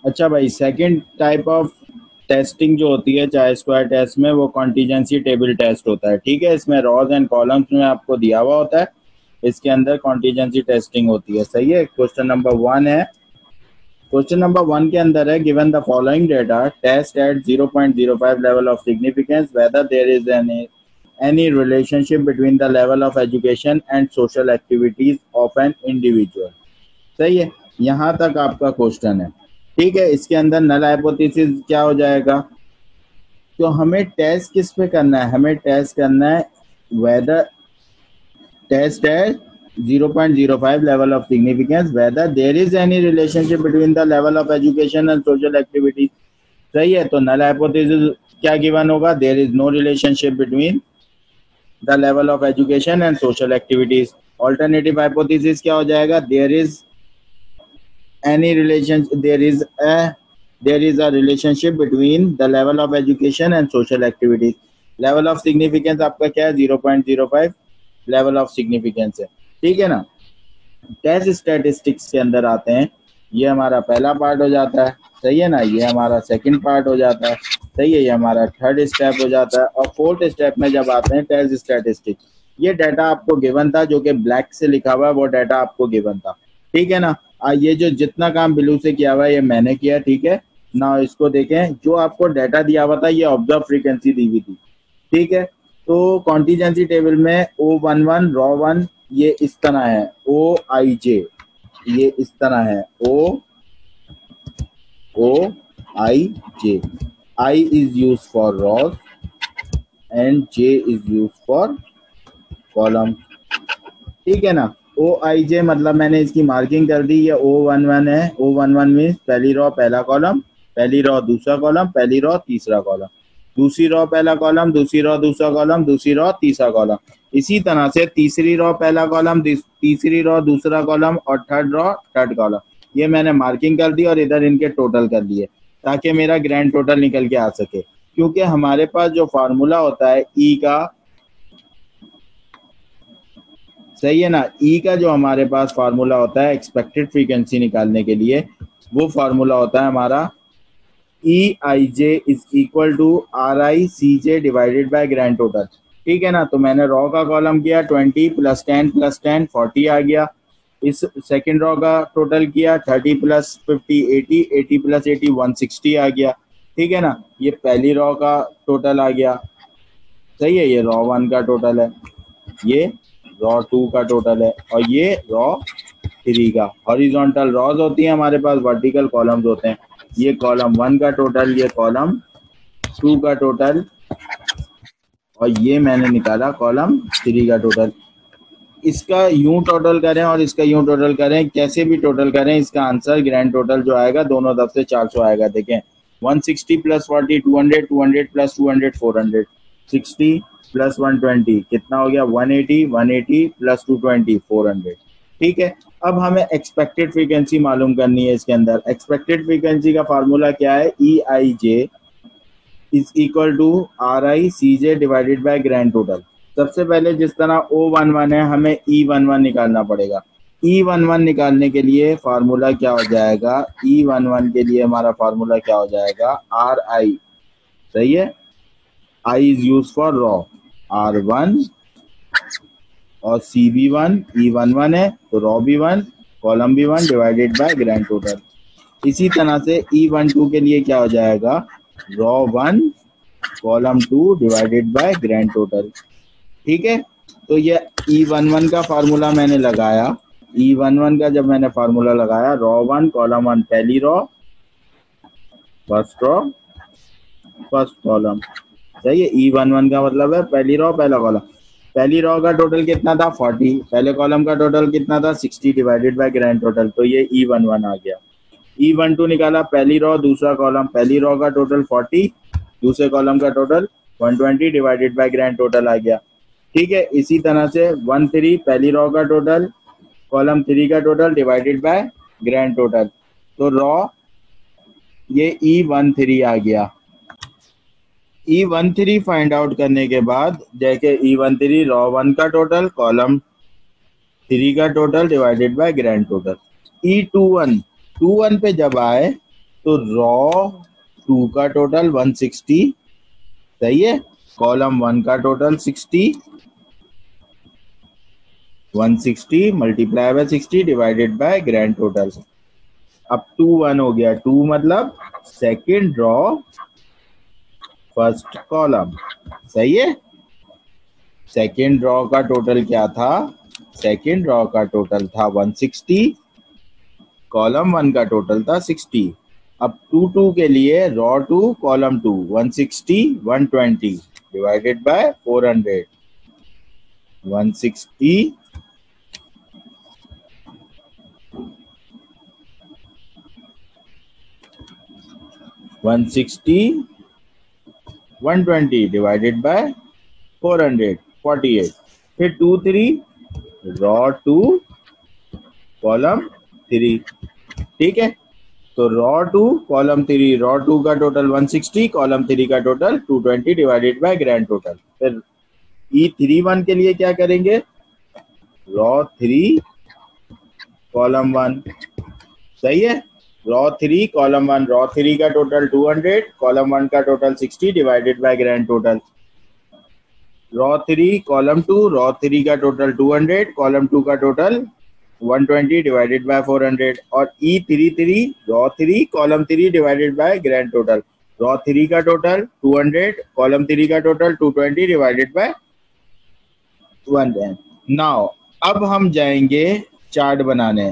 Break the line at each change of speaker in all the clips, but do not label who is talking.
अच्छा भाई, second type of testing जो होती है चाय स्क्वायर टेस्ट में, वो कॉन्टीजेंसी टेबल टेस्ट होता है। ठीक है, इसमें रॉज एंड कॉलम्स में आपको दिया हुआ होता है, इसके अंदर कॉन्टीजेंसी टेस्टिंग होती है। सही है। क्वेश्चन नंबर 1 है। क्वेश्चन नंबर 1 के अंदर है, given the following data test at 0.05 level of significance whether there is any relationship between the level of education and social activities of an individual। सही है, यहाँ तक आपका क्वेश्चन है। ठीक है, इसके अंदर नल हाइपोथेसिस क्या हो जाएगा? तो हमें टेस्ट किस पे करना है? हमें टेस्ट करना है वेदर टेस्ट है 0.05 level of significance whether there is any relationship between the level of education and social activities। सही है, तो नल हाइपोथेसिस क्या गिवन होगा? There is no relationship between the level of education and social activities. Alternative hypothesis क्या हो जाएगा? There is any relation there is a relationship between the level of education and social activities। Level of significance आपका क्या है? 0.05 level of significance है। ठीक है ना। टेस्ट स्टैटिस्टिक्स के अंदर आते हैं, ये हमारा पहला पार्ट हो जाता है। सही है ना, ये हमारा सेकंड पार्ट हो जाता है। सही है, ये हमारा थर्ड स्टेप हो जाता है। और फोर्थ स्टेप में जब आते हैं टेस्ट स्टैटिस्टिक्स, ये डाटा आपको गिवन था, जो कि ब्लैक से लिखा हुआ है, वो डाटा आपको गिवन था। ठीक है ना। ये जो जितना काम ब्लू से किया हुआ है ये मैंने किया। ठीक है ना, इसको देखें, जो आपको डाटा दिया हुआ था ये ऑब्जर्व फ्रीक्वेंसी दी हुई थी। ठीक है, तो कॉन्टीजेंसी टेबल में O11 रॉ 1 ये इस तरह है, OIJ ये इस तरह है, OIJ। I is used for rows and J is used for column। ठीक है ना। OIJ मतलब मैंने इसकी मार्किंग कर दी, ये O11 है। O11 मीन्स पहली रो पहला कॉलम, पहली रो दूसरा कॉलम, पहली रो तीसरा कॉलम, दूसरी रो पहला कॉलम, दूसरी रो दूसरा कॉलम, दूसरी रो तीसरा कॉलम। इसी तरह से तीसरी रो पहला कॉलम, तीसरी रो दूसरा कॉलम और थर्ड रो थर्ड कॉलम। ये मैंने मार्किंग कर दी और इधर इनके टोटल कर दिए ताकि मेरा ग्रैंड टोटल निकल के आ सके। क्योंकि हमारे पास जो फार्मूला होता है ई का, सही है ना, ई का जो हमारे पास फार्मूला होता है एक्सपेक्टेड फ्रीक्वेंसी निकालने के लिए, वो फार्मूला होता है हमारा EIJ is equal to RICJ divided by grand total. ठीक है ना। तो मैंने रॉ का कॉलम किया 20 + 10 + 10 40 आ गया। इस सेकंड रॉ का टोटल किया 30 + 50 80 80 + 80 160 आ गया। ठीक है ना। ये पहली रॉ का टोटल आ गया। सही है, ये रॉ 1 का टोटल है, ये रॉ 2 का टोटल है और ये रॉ 3 का। हॉरिजॉन्टल रॉज होती है हमारे पास, वर्टिकल कॉलम्स होते हैं। ये कॉलम 1 का टोटल, ये कॉलम 2 का टोटल और ये मैंने निकाला कॉलम 3 का टोटल। इसका यूं टोटल करें और इसका यूं टोटल करें, कैसे भी टोटल करें, इसका आंसर ग्रैंड टोटल जो आएगा दोनों तरफ से 400 आएगा। देखें 160 + 40 200 200 + 200 400 60 + 120 कितना हो गया? 180 180 + 220 400। ठीक है, अब हमें एक्सपेक्टेड फ्रीक्वेंसी मालूम करनी है। इसके अंदर एक्सपेक्टेड फ्रीक्वेंसी का फार्मूला क्या है? EIJ is equal to RICJ divided by grand total. सबसे पहले जिस तरह O11 है, हमें E11 निकालना पड़ेगा। E11 निकालने के लिए फार्मूला क्या हो जाएगा? E11 के लिए हमारा फार्मूला क्या हो जाएगा? RI। सही है, I is use for raw, R1 और CB1 E11 है तो रॉ भी 1 कॉलम भी 1 डिवाइडेड बाय ग्रैंड टोटल। इसी तरह से E12 के लिए क्या हो जाएगा? Raw 1 column 2 divided by grand total. ठीक है, तो ये E11 का फार्मूला मैंने लगाया। E11 का जब मैंने फार्मूला लगाया, रॉ 1 कॉलम 1 पहली raw first raw first column. सही है, E11 का मतलब है पहली रॉ पहला कॉलम। पहली रॉ का टोटल कितना था? 40। पहले कॉलम का टोटल कितना था? 60 डिवाइडेड बाय ग्रैंड टोटल। तो ये E11 आ गया। E12 निकाला, पहली रॉ दूसरा कॉलम, पहली रॉ का टोटल 40, दूसरे कॉलम का total 120 divided by grand total आ गया। ठीक है, इसी तरह से 13 पहली रॉ का टोटल, कॉलम 3 का total divided by grand total. तो रॉ ये E13 आ गया। E13 फाइंड आउट करने के बाद देखे E13 रॉ 1 का टोटल, कॉलम 3 का total divided by grand total. E21 21 पे जब आए तो रॉ 2 का टोटल 160, सही है। कॉलम 1 का total 60, 160 multiply by 60 divided by grand total. अब 2 1 हो गया, 2 मतलब सेकेंड रॉ फर्स्ट कॉलम, सही है। सेकेंड रॉ का टोटल क्या था? सेकेंड रॉ का टोटल था 160, कॉलम 1 का टोटल था 60। अब 2 2 के लिए raw 2 column 2 160 120 divided bye 400, 160 120 divided bye 400 48। फिर 2 3 रॉ 2 कॉलम 3, ठीक है। तो रॉ 2 कॉलम 3, रॉ 2 का टोटल 160, कॉलम 3 का total 220 divided by grand total. फिर E31 के लिए क्या करेंगे? रॉ 3 कॉलम 1, सही है। रॉ 3 कॉलम 1, रॉ 3 का टोटल 200, कॉलम 1 का total 60 divided by grand total. Raw 3 column 2, raw 3 का टोटल 200, कॉलम 2 का टोटल 120 डिवाइडेड बाय 400। और E33 raw 3 column 3 divided by grand total. Raw 3 का टोटल 200, कॉलम 3 का टोटल 220 डिवाइडेड बाय 100। नाउ अब हम जाएंगे चार्ट बनाने,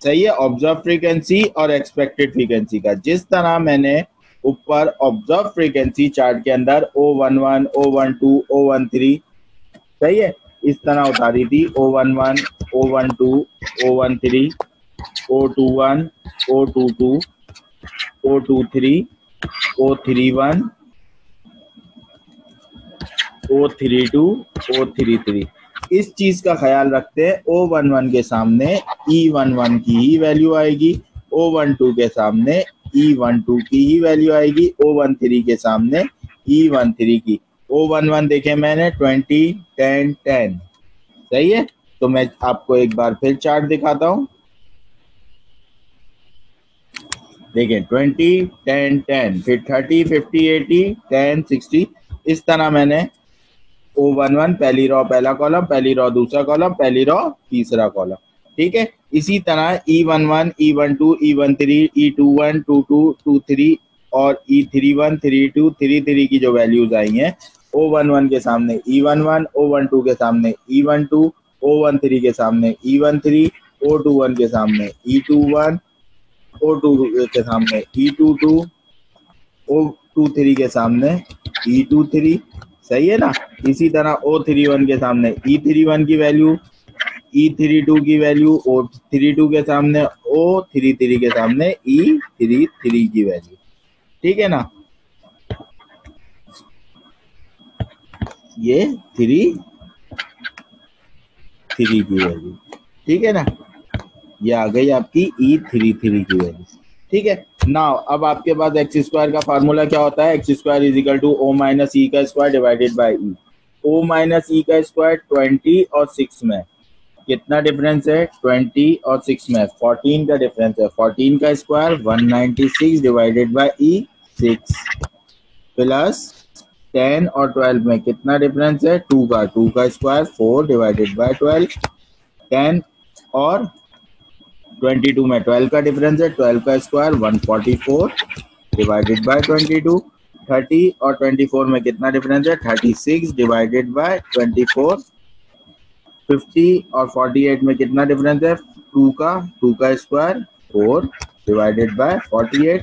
सही है, ऑब्जर्व फ्रीक्वेंसी और एक्सपेक्टेड फ्रीक्वेंसी का। जिस तरह मैंने ऊपर ऑब्जर्व फ्रीक्वेंसी चार्ट के अंदर O11 O12 O13, सही है, इस तरह उतारी थी O11 O12 O13 O21 O22 O23 O31 O32 O33। इस चीज का ख्याल रखते हैं, O11 के सामने E11 की ही वैल्यू आएगी, O12 के सामने E12 की ही वैल्यू आएगी, O13 के सामने E13 की। O11 देखे मैंने 20 10 10, सही है। तो मैं आपको एक बार फिर चार्ट दिखाता हूं, देखिए 20 10 10, फिर 30 50 80 10 60। इस तरह मैंने O11 पहली रॉ पहला कॉलम, पहली रॉ दूसरा कॉलम, पहली रॉ तीसरा कॉलम, ठीक है। इसी तरह E11 E12 E13 E21 22 23 और E31 32 33 की जो वैल्यूज आई हैं, O11 के सामने E11, O12 के सामने E12, O13 के सामने E13, O21 के सामने E21, O2 के सामने E22, O23 के सामने E23, सही है ना। इसी तरह O31 के सामने E31 की वैल्यू, E32 की वैल्यू O32 के सामने, O33 के सामने E33 की वैल्यू, ठीक है ना। ये 3 3 की वैल्यू, ठीक है ना। ये आ गई आपकी E33 की वैल्यू, ठीक है। नाउ अब आपके पास एक्स स्क्वायर का फार्मूला क्या होता है? X square is equal to O minus E का square divided by E. O minus E का स्क्वायर 20 और 6 में कितना डिफरेंस है? 20 और 6 में 14 का डिफरेंस है। 14 का square 196 divided by E 6 plus 10 और 12 में कितना डिफरेंस है? 2 का स्क्वायर 4 डिवाइडेड बाई 12। 10 और 22 में 12 का डिफरेंस है, 12 का स्क्वायर 144 डिवाइडेड बाय 22। 30 और 24 में कितना डिफरेंस है? 36 डिवाइडेड बाय 24। 50 और 48 में कितना डिफरेंस है? 2 का स्क्वायर 4 डिवाइडेड बाय 48,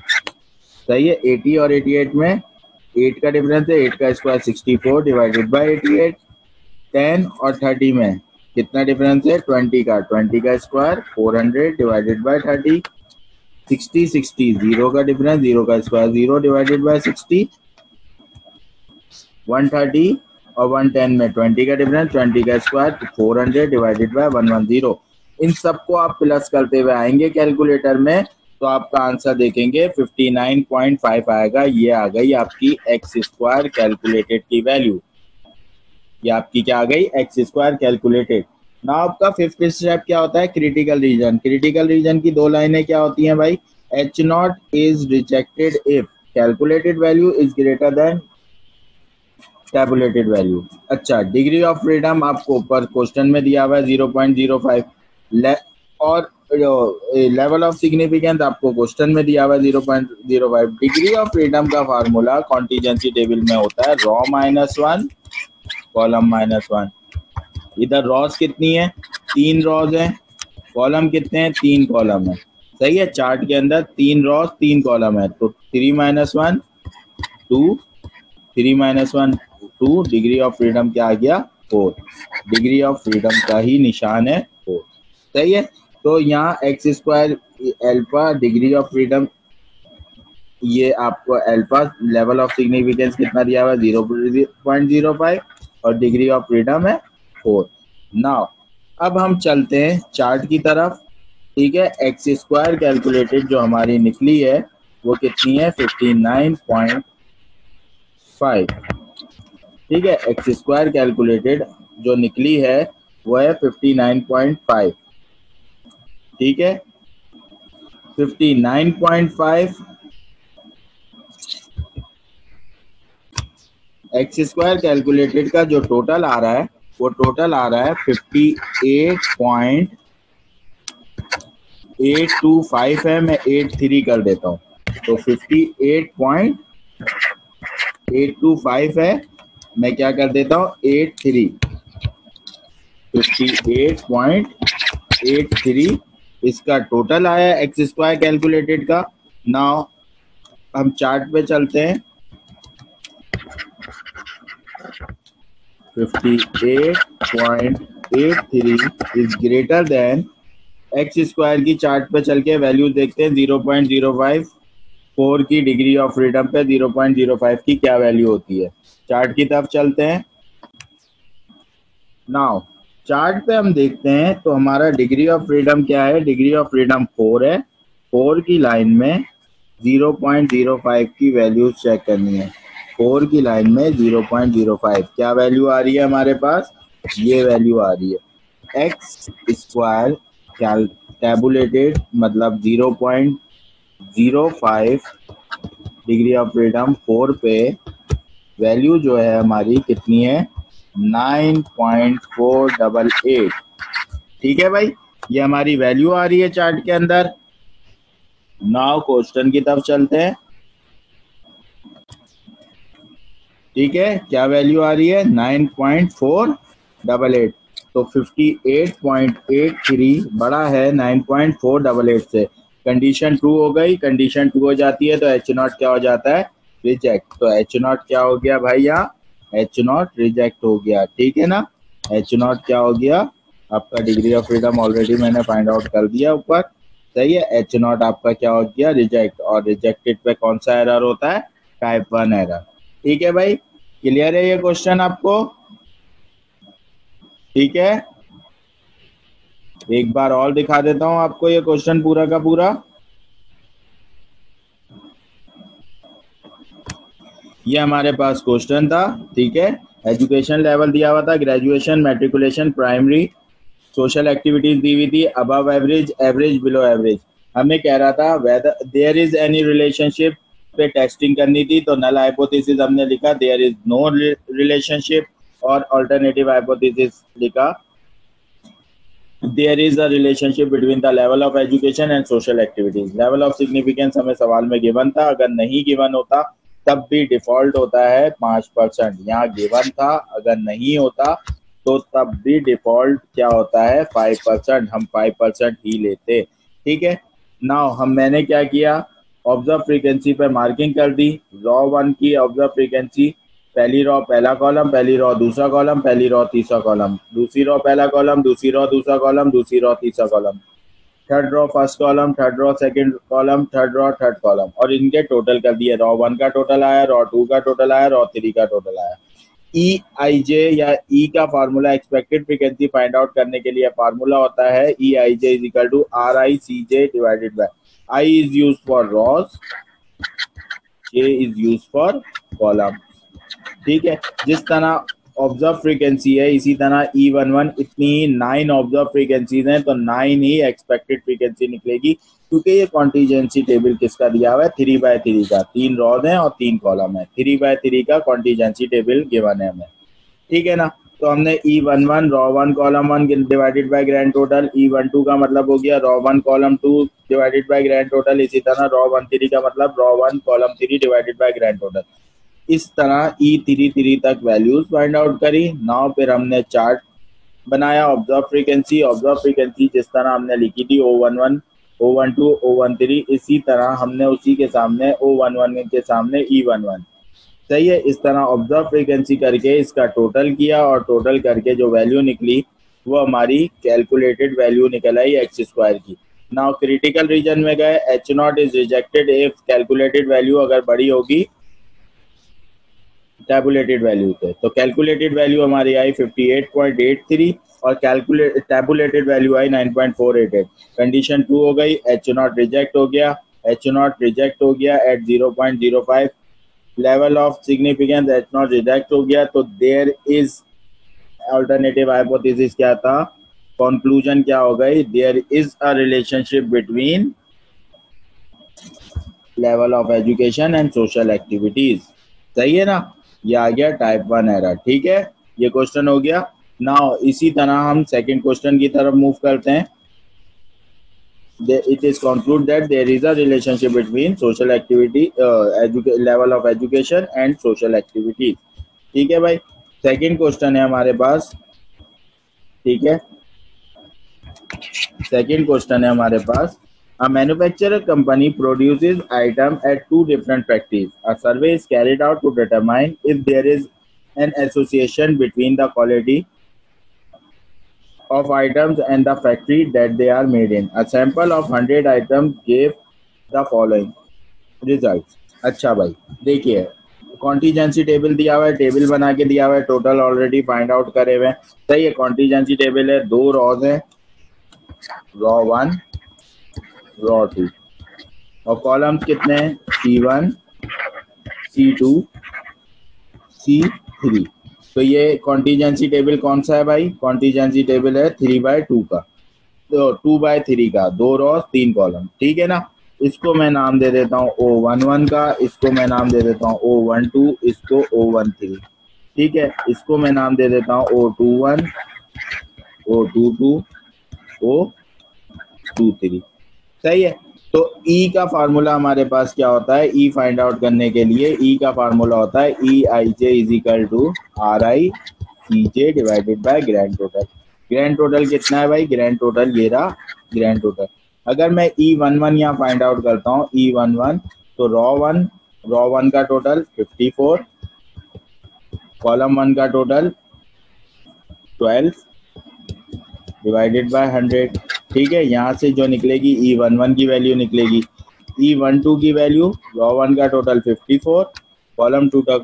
सही है। 80 और 88 में 8 का डिफरेंस है, 8 का स्क्वायर 64 डिवाइडेड बाय 88। 10 और 30 में कितना डिफरेंस है? 20 का स्क्वायर 400 डिवाइडेड बाय 30। 60 60 0 का डिफरेंस, 0 का स्क्वायर 0 डिवाइडेड बाय 60। 130 और 110 में 20 का डिफरेंस, 20 का स्क्वायर 400 डिवाइडेड बाय 110। इन सबको आप प्लस करते हुए आएंगे कैलकुलेटर में, तो आपका आंसर देखेंगे 59.5 आएगा। ये आ गई आपकी एक्स स्क्वायर कैलकुलेटेड की वैल्यू। ये आपकी क्या आ गई? X square calculated. ना आपका फिफ्थ स्टेप क्या होता है? Critical reason. क्रिटिकल रीजन की दो लाइनें क्या होती हैं भाई? H not is rejected if calculated value is greater than tabulated value. अच्छा, डिग्री ऑफ फ्रीडम आपको ऊपर क्वेश्चन में दिया हुआ है 0.05 और लेवल ऑफ सिग्निफिकेंस आपको क्वेश्चन में दिया हुआ है 0.05। डिग्री ऑफ फ्रीडम का फार्मूला कॉन्टीजेंसी टेबल में होता है रॉ -1 कॉलम -1। इधर रॉस कितनी है, 3 रॉज है, कॉलम कितने हैं, 3 कॉलम है। सही है, चार्ट के अंदर 3 रॉस 3 कॉलम है, तो 3 - 1 2, 3 - 1 2, डिग्री ऑफ फ्रीडम क्या आ गया 4। डिग्री ऑफ फ्रीडम का ही निशान है 4। सही है, तो यहाँ x square alpha degree of freedom, ये आपको एल्फा लेवल ऑफ सिग्निफिकेंस कितना दिया हुआ है 0.05 और डिग्री ऑफ फ्रीडम है 4। नाउ अब हम चलते हैं चार्ट की तरफ। ठीक है, एक्स स्क्वायर कैलकुलेटेड जो हमारी निकली है वो कितनी है 59.5। ठीक है, एक्स स्क्वायर कैलकुलेटेड जो निकली है वो है 59.5। ठीक है, 59.5 एक्स स्क्वायर कैलकुलेटेड का जो टोटल आ रहा है वो टोटल आ रहा है 58.825 है। मैं 83 कर देता हूँ, तो 58.825 है, मैं क्या कर देता हूँ 83, 58.83 इसका टोटल आया एक्स स्क्वायर कैलकुलेटेड का। नाउ हम चार्ट पे चलते हैं। 58.83 is greater than x square की चार्ट पे चल के वैल्यू देखते हैं 0.05। 4 की डिग्री ऑफ फ्रीडम पे 0.05 की क्या वैल्यू होती है। चार्ट की तरफ चलते हैं। नाउ चार्ट पे हम देखते हैं तो हमारा डिग्री ऑफ फ्रीडम क्या है, डिग्री ऑफ फ्रीडम 4 है। 4 की लाइन में 0.05 की वैल्यू चेक करनी है। 4 की लाइन में 0.05 क्या वैल्यू आ रही है हमारे पास, ये वैल्यू आ रही है एक्स स्क्वायर टैबुलेटेड मतलब 0.05 डिग्री ऑफ फ्रीडम 4 पे वैल्यू जो है हमारी कितनी है 9.488। ठीक है भाई, ये हमारी वैल्यू आ रही है चार्ट के अंदर। नाउ क्वेश्चन की तरफ चलते हैं। ठीक है, क्या वैल्यू आ रही है 9.488, तो 58.83 बड़ा है 9.488 से। कंडीशन ट्रू हो गई, कंडीशन ट्रू हो जाती है तो एच नॉट क्या हो जाता है रिजेक्ट। तो एच नॉट क्या हो गया भाई, यहाँ एच नॉट रिजेक्ट हो गया। ठीक है ना, एच नॉट क्या हो गया आपका, डिग्री ऑफ फ्रीडम ऑलरेडी मैंने फाइंड आउट कर दिया ऊपर। सही है, एच नॉट आपका क्या हो गया रिजेक्ट, और रिजेक्टेड पे कौन सा एरर होता है, टाइप 1 एरर। ठीक है भाई, क्लियर है ये क्वेश्चन आपको। ठीक है, एक बार और दिखा देता हूं आपको ये क्वेश्चन पूरा का पूरा। ये हमारे पास क्वेश्चन था। ठीक है, एजुकेशन लेवल दिया हुआ था, graduation, matriculation, primary, social activities दी हुई थी, above average, average, below average. हमें कह रहा था whether there is any relationship पे टेस्टिंग करनी थी, तो नल हाइपोथेसिस हमने लिखा देयर इज नो रिलेशनशिप, और अल्टरनेटिव हाइपोथेसिस लिखा there is a relationship between the level of education and social activities. Level of significance हमें सवाल में गिवन था, अगर नहीं गिवन होता तब भी डिफॉल्ट होता है 5%। यहाँ गिवन था, अगर नहीं होता तो तब भी डिफॉल्ट क्या होता है 5%, हम 5% ही लेते। ठीक है, नाउ मैंने क्या किया, ऑब्जर्व फ्रीक्वेंसी पे मार्किंग कर दी। रॉ 1 की ऑब्जर्व फ्रीक्वेंसी, पहली रॉ पहला कॉलम, पहली रॉ दूसरा कॉलम, पहली रॉ तीसरा कॉलम, दूसरी रॉ पहला कॉलम, दूसरी रॉ दूसरा कॉलम, दूसरी रॉ तीसरा column, third raw first column, third raw second column, third raw third column, और इनके टोटल कर दिए। रॉ 1 का टोटल आया, रॉ 2 का टोटल आया, रॉ 3 का टोटल आया। ई आई जे या ई का formula expected frequency find out करने के लिए फार्मूला होता है E I J is equal to R I C J divided by I is use for rows, J is use for column. ठीक है, जिस तरह ऑब्जर्व फ्रीक्वेंसी है इसी तरह E11 इतनी ही 9 ऑब्जर्व फ्रीक्वेंसीज हैं, तो 9 ही एक्सपेक्टेड फ्रीक्वेंसी निकलेगी। क्योंकि ये कॉन्टीजेंसी टेबल किसका दिया हुआ है, 3/3 का, 3 रॉज हैं और 3 कॉलम है, 3/3 का कॉन्टीजेंसी टेबल गिवन है हमें, ठीक है ना। तो हमने E11 raw 1 column 1 divided by grand total, E12 का मतलब हो गया raw 1 column 2 divided by grand total, इसी तरह रॉ 13 का मतलब raw 1 column 3 divided by grand total. इस तरह E33 तक वैल्यूज फाइंड आउट करी। नाउ फिर हमने चार्ट बनाया ऑब्जर्व फ्रीक्वेंसी जिस तरह हमने लिखी थी O11 O12 O13, इसी तरह हमने उसी के सामने O11 के सामने E11, सही है। इस तरह ऑब्जर्व फ्रीक्वेंसी करके इसका टोटल किया और टोटल करके जो वैल्यू निकली वो हमारी कैलकुलेटेड वैल्यू निकल आई x² की। नाउ क्रिटिकल रीजन में गए, H0 is rejected if calculated value अगर बड़ी होगी टैबुलेटेड वैल्यू से। तो कैलकुलेटेड वैल्यू हमारी आई 58.83 और टैबुलेटेड वैल्यू आई 9.488। कंडीशन 2 हो गई, H0 रिजेक्ट हो गया, H0 रिजेक्ट हो गया at 0.05, level of significance H0 reject हो गया। तो देयर इज अल्टरनेटिव हाइपोथेसिस क्या था, कंक्लूजन क्या हो गई, there is a relationship between level of education and social activities, सही है ना। ये आ गया टाइप 1 एरर, ठीक है, ये क्वेश्चन हो गया। नाउ इसी तरह हम सेकंड क्वेश्चन की तरफ मूव करते हैं। It is concluded that there is a relationship between social activity, level of education and social activities, ठीक है भाई। सेकंड क्वेश्चन है हमारे पास, ठीक है, सेकंड क्वेश्चन है हमारे पास। A manufacturer company produces item at 2 different factories. A survey is carried out to determine if there is an association between the quality of items and the factory that they are made in. A sample of 100 items gave the following results. अच्छा भाई देखिए, contingency table दिया हुआ है, table बना के दिया हुआ है, टोटल ऑलरेडी फाइंड आउट करे हुए हैं, सही है। कॉन्टीजेंसी टेबल है, 2 रॉज है, रॉ 1 रॉ 2 और कॉलम्स कितने हैं, C1 C2 C3। तो ये कॉन्टीजेंसी टेबल कौन सा है भाई, कॉन्टीजेंसी टेबल है 3/2 का, तो 2/3 का, 2 रॉस 3 कॉलम, ठीक है ना। इसको मैं नाम दे देता हूँ O11 का, इसको मैं नाम दे देता हूँ O12, इसको O13, ठीक है। इसको मैं नाम दे देता हूँ O21 O22 O23, सही है। तो E का फार्मूला हमारे पास क्या होता है, E फाइंड आउट करने के लिए E का फार्मूला होता है EIJ is equal to RICJ divided by grand total. Grand total कितना है भाई, ग्रैंड टोटल ये रहा ग्रैंड टोटल। अगर मैं E11 यहाँ फाइंड आउट करता हूँ E11, तो रॉ 1 का टोटल 54, कॉलम 1 का टोटल 12 डिवाइडेड बाय 100, ठीक है। यहाँ से जो निकलेगी E11 की वैल्यू निकलेगी, E12 की वैल्यू रॉ 1 का टोटल 54, कॉलम 2 का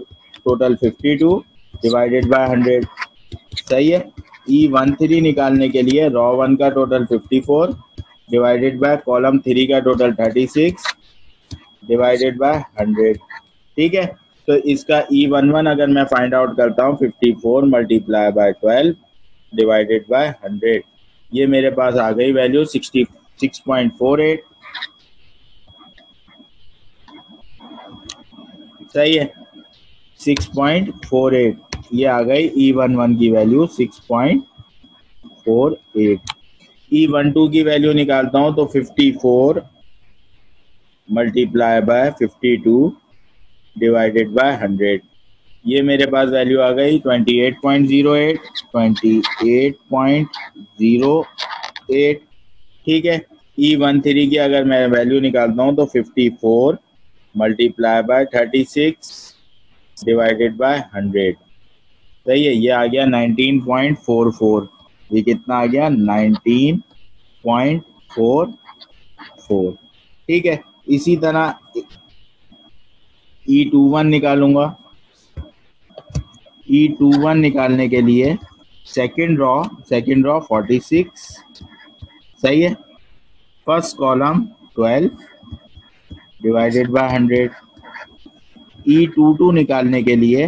टोटल 52 डिवाइडेड बाय 100, सही है। E13 निकालने के लिए रॉ 1 का टोटल 54 डिवाइडेड बाय कॉलम 3 का टोटल 36 डिवाइडेड बाय 100, ठीक है। तो इसका E11 अगर मैं फाइंड आउट करता हूँ 54 मल्टीप्लाई बाय 12 डिवाइडेड बाय 100, ये मेरे पास आ गई वैल्यू 66.48, सही है, 6.48, ये आ गई E11 की वैल्यू 6.48। E12 की वैल्यू निकालता हूं तो 54 मल्टीप्लाई बाय 52 डिवाइडेड बाय 100, ये मेरे पास वैल्यू आ गई 28.08, 28.08, ठीक है। E13 की अगर मैं वैल्यू निकालता हूँ तो 54 मल्टीप्लाई बाय 36 डिवाइडेड बाय 100, सही है, ये आ गया 19.44, ये कितना आ गया 19.44, ठीक है। इसी तरह E21 निकालूंगा, E21 निकालने के लिए सेकंड रॉ 46, सही है, first column 12 divided by 100। E22 निकालने के लिए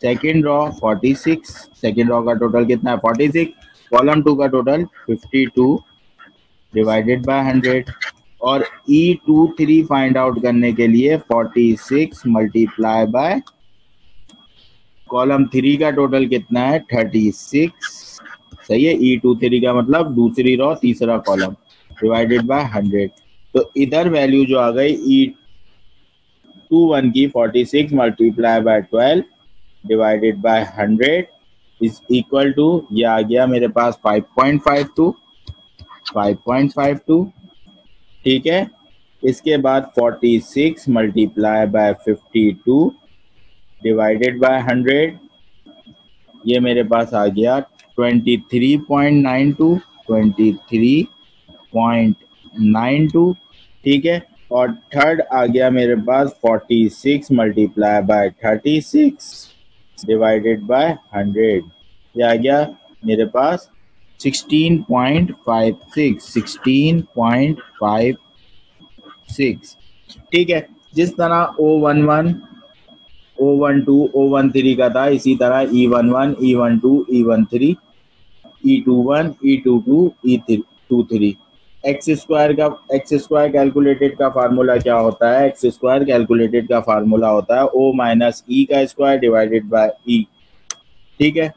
सेकंड रॉ 46, सेकंड रॉ का टोटल कितना है 46, कॉलम 2 का टोटल 52 डिवाइडेड बाय 100 और E23 फाइंड आउट करने के लिए 46 मल्टीप्लाई बाय कॉलम 3 का टोटल कितना है 36, सही है। E23 का मतलब दूसरी रो तीसरा कॉलम डिवाइडेड बाय 100। तो इधर वैल्यू जो आ गई E21 की 46 multiply by 12 divided by 100 is equal to, ये आ गया मेरे पास 5.52। ठीक है। इसके बाद 46 मल्टीप्लाई बाय 52 डिवाइडेड बाय 100, ये मेरे पास आ गया 23.92। ठीक है। और थर्ड आ गया मेरे पास 46 मल्टीप्लाई बाय 36 डिवाइडेड बाय 100, ये आ गया मेरे पास 16.56। ठीक है। जिस तरह O11 O12 O13 का था, इसी तरह E11 E12 E13 E21 E22 E23। X square calculated का फार्मूला क्या होता है? एक्स स्क्वायर कैलकुलेटेड का फार्मूला होता है O माइनस ई का स्क्वायर डिवाइडेड बाय ई। ठीक है,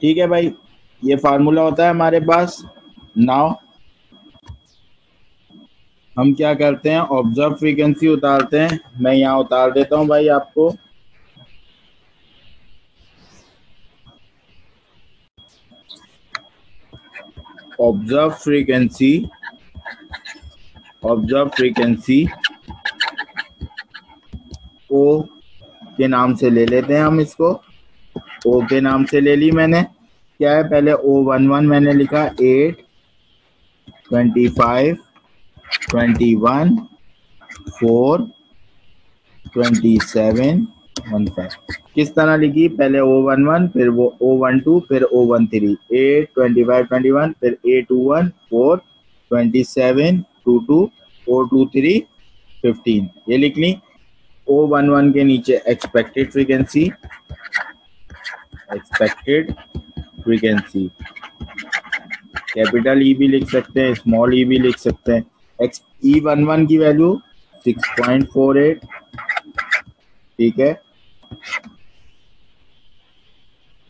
ठीक है भाई, ये फार्मूला होता है हमारे पास। नाउ हम क्या करते हैं, ऑब्जर्व फ्रीक्वेंसी उतारते हैं। मैं यहाँ उतार देता हूँ भाई आपको। ऑब्जर्व फ्रीक्वेंसी ओ के नाम से ले लेते हैं हम इसको। ओ के नाम से ले ली मैंने। क्या है, पहले O11 मैंने लिखा 8, 25, 21, 4, 27, 15। किस तरह लिखी? पहले O11, फिर वो O12, फिर O13, 8, 25, 21, फिर 821, 4, 27, 22, 423, 15, ये लिख ली। O11 के नीचे एक्सपेक्टेड फ्रीक्वेंसी कैपिटल ई भी लिख सकते हैं, स्मॉल ई भी लिख सकते हैं। E11 की वैल्यू 6.48। ठीक है।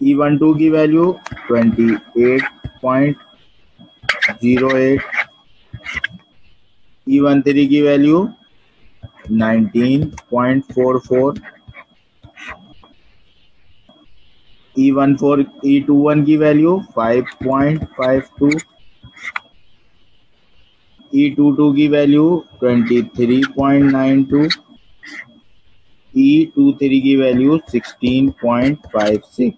E12 की वैल्यू 28.08। E13 की वैल्यू 19.44। E21 की वैल्यू 5.52। E22 की वैल्यू 23.92। E23 की वैल्यू 16.56।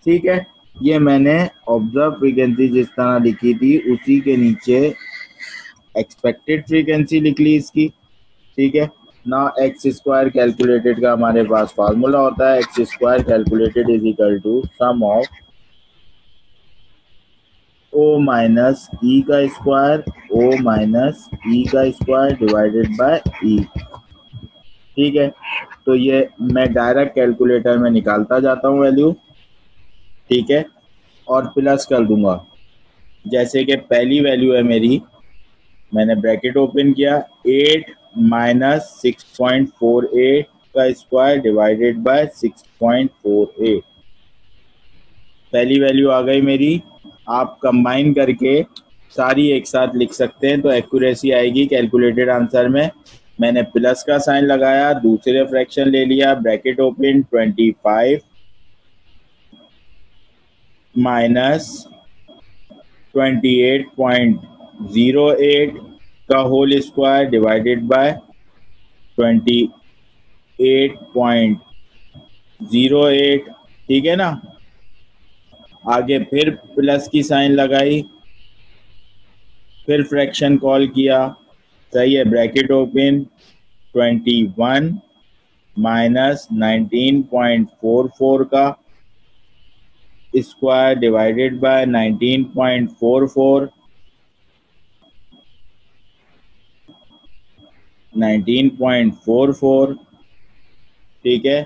ठीक है। ये मैंने ऑब्जर्व फ्रीक्वेंसी जिस तरह लिखी थी उसी के नीचे एक्सपेक्टेड फ्रीक्वेंसी लिख ली इसकी। ठीक है ना। एक्स स्क्वायर कैलकुलेटेड का हमारे पास फार्मूला होता है, X square calculated is equal to sum of O minus E का स्क्वायर डिवाइडेड बाय ई। ठीक है। तो ये मैं डायरेक्ट कैलकुलेटर में निकालता जाता हूँ वैल्यू। ठीक है। और प्लस कर दूंगा। जैसे कि पहली वैल्यू है मेरी, मैंने ब्रैकेट ओपन किया, 8 माइनस 6.48 का स्क्वायर डिवाइडेड बाय 6.48। पहली वैल्यू आ गई मेरी। आप कंबाइन करके सारी एक साथ लिख सकते हैं तो एक्यूरेसी आएगी कैलकुलेटेड आंसर में। मैंने प्लस का साइन लगाया, दूसरे फ्रैक्शन ले लिया, ब्रैकेट ओपन, 25 माइनस 28.08 का होल स्क्वायर डिवाइडेड बाय 28.08। ठीक है ना। आगे फिर प्लस की साइन लगाई, फिर फ्रैक्शन कॉल किया, सही है, ब्रैकेट ओपन, 21 माइनस 19.44 का स्क्वायर डिवाइडेड बाय 19.44। 19.44। ठीक है।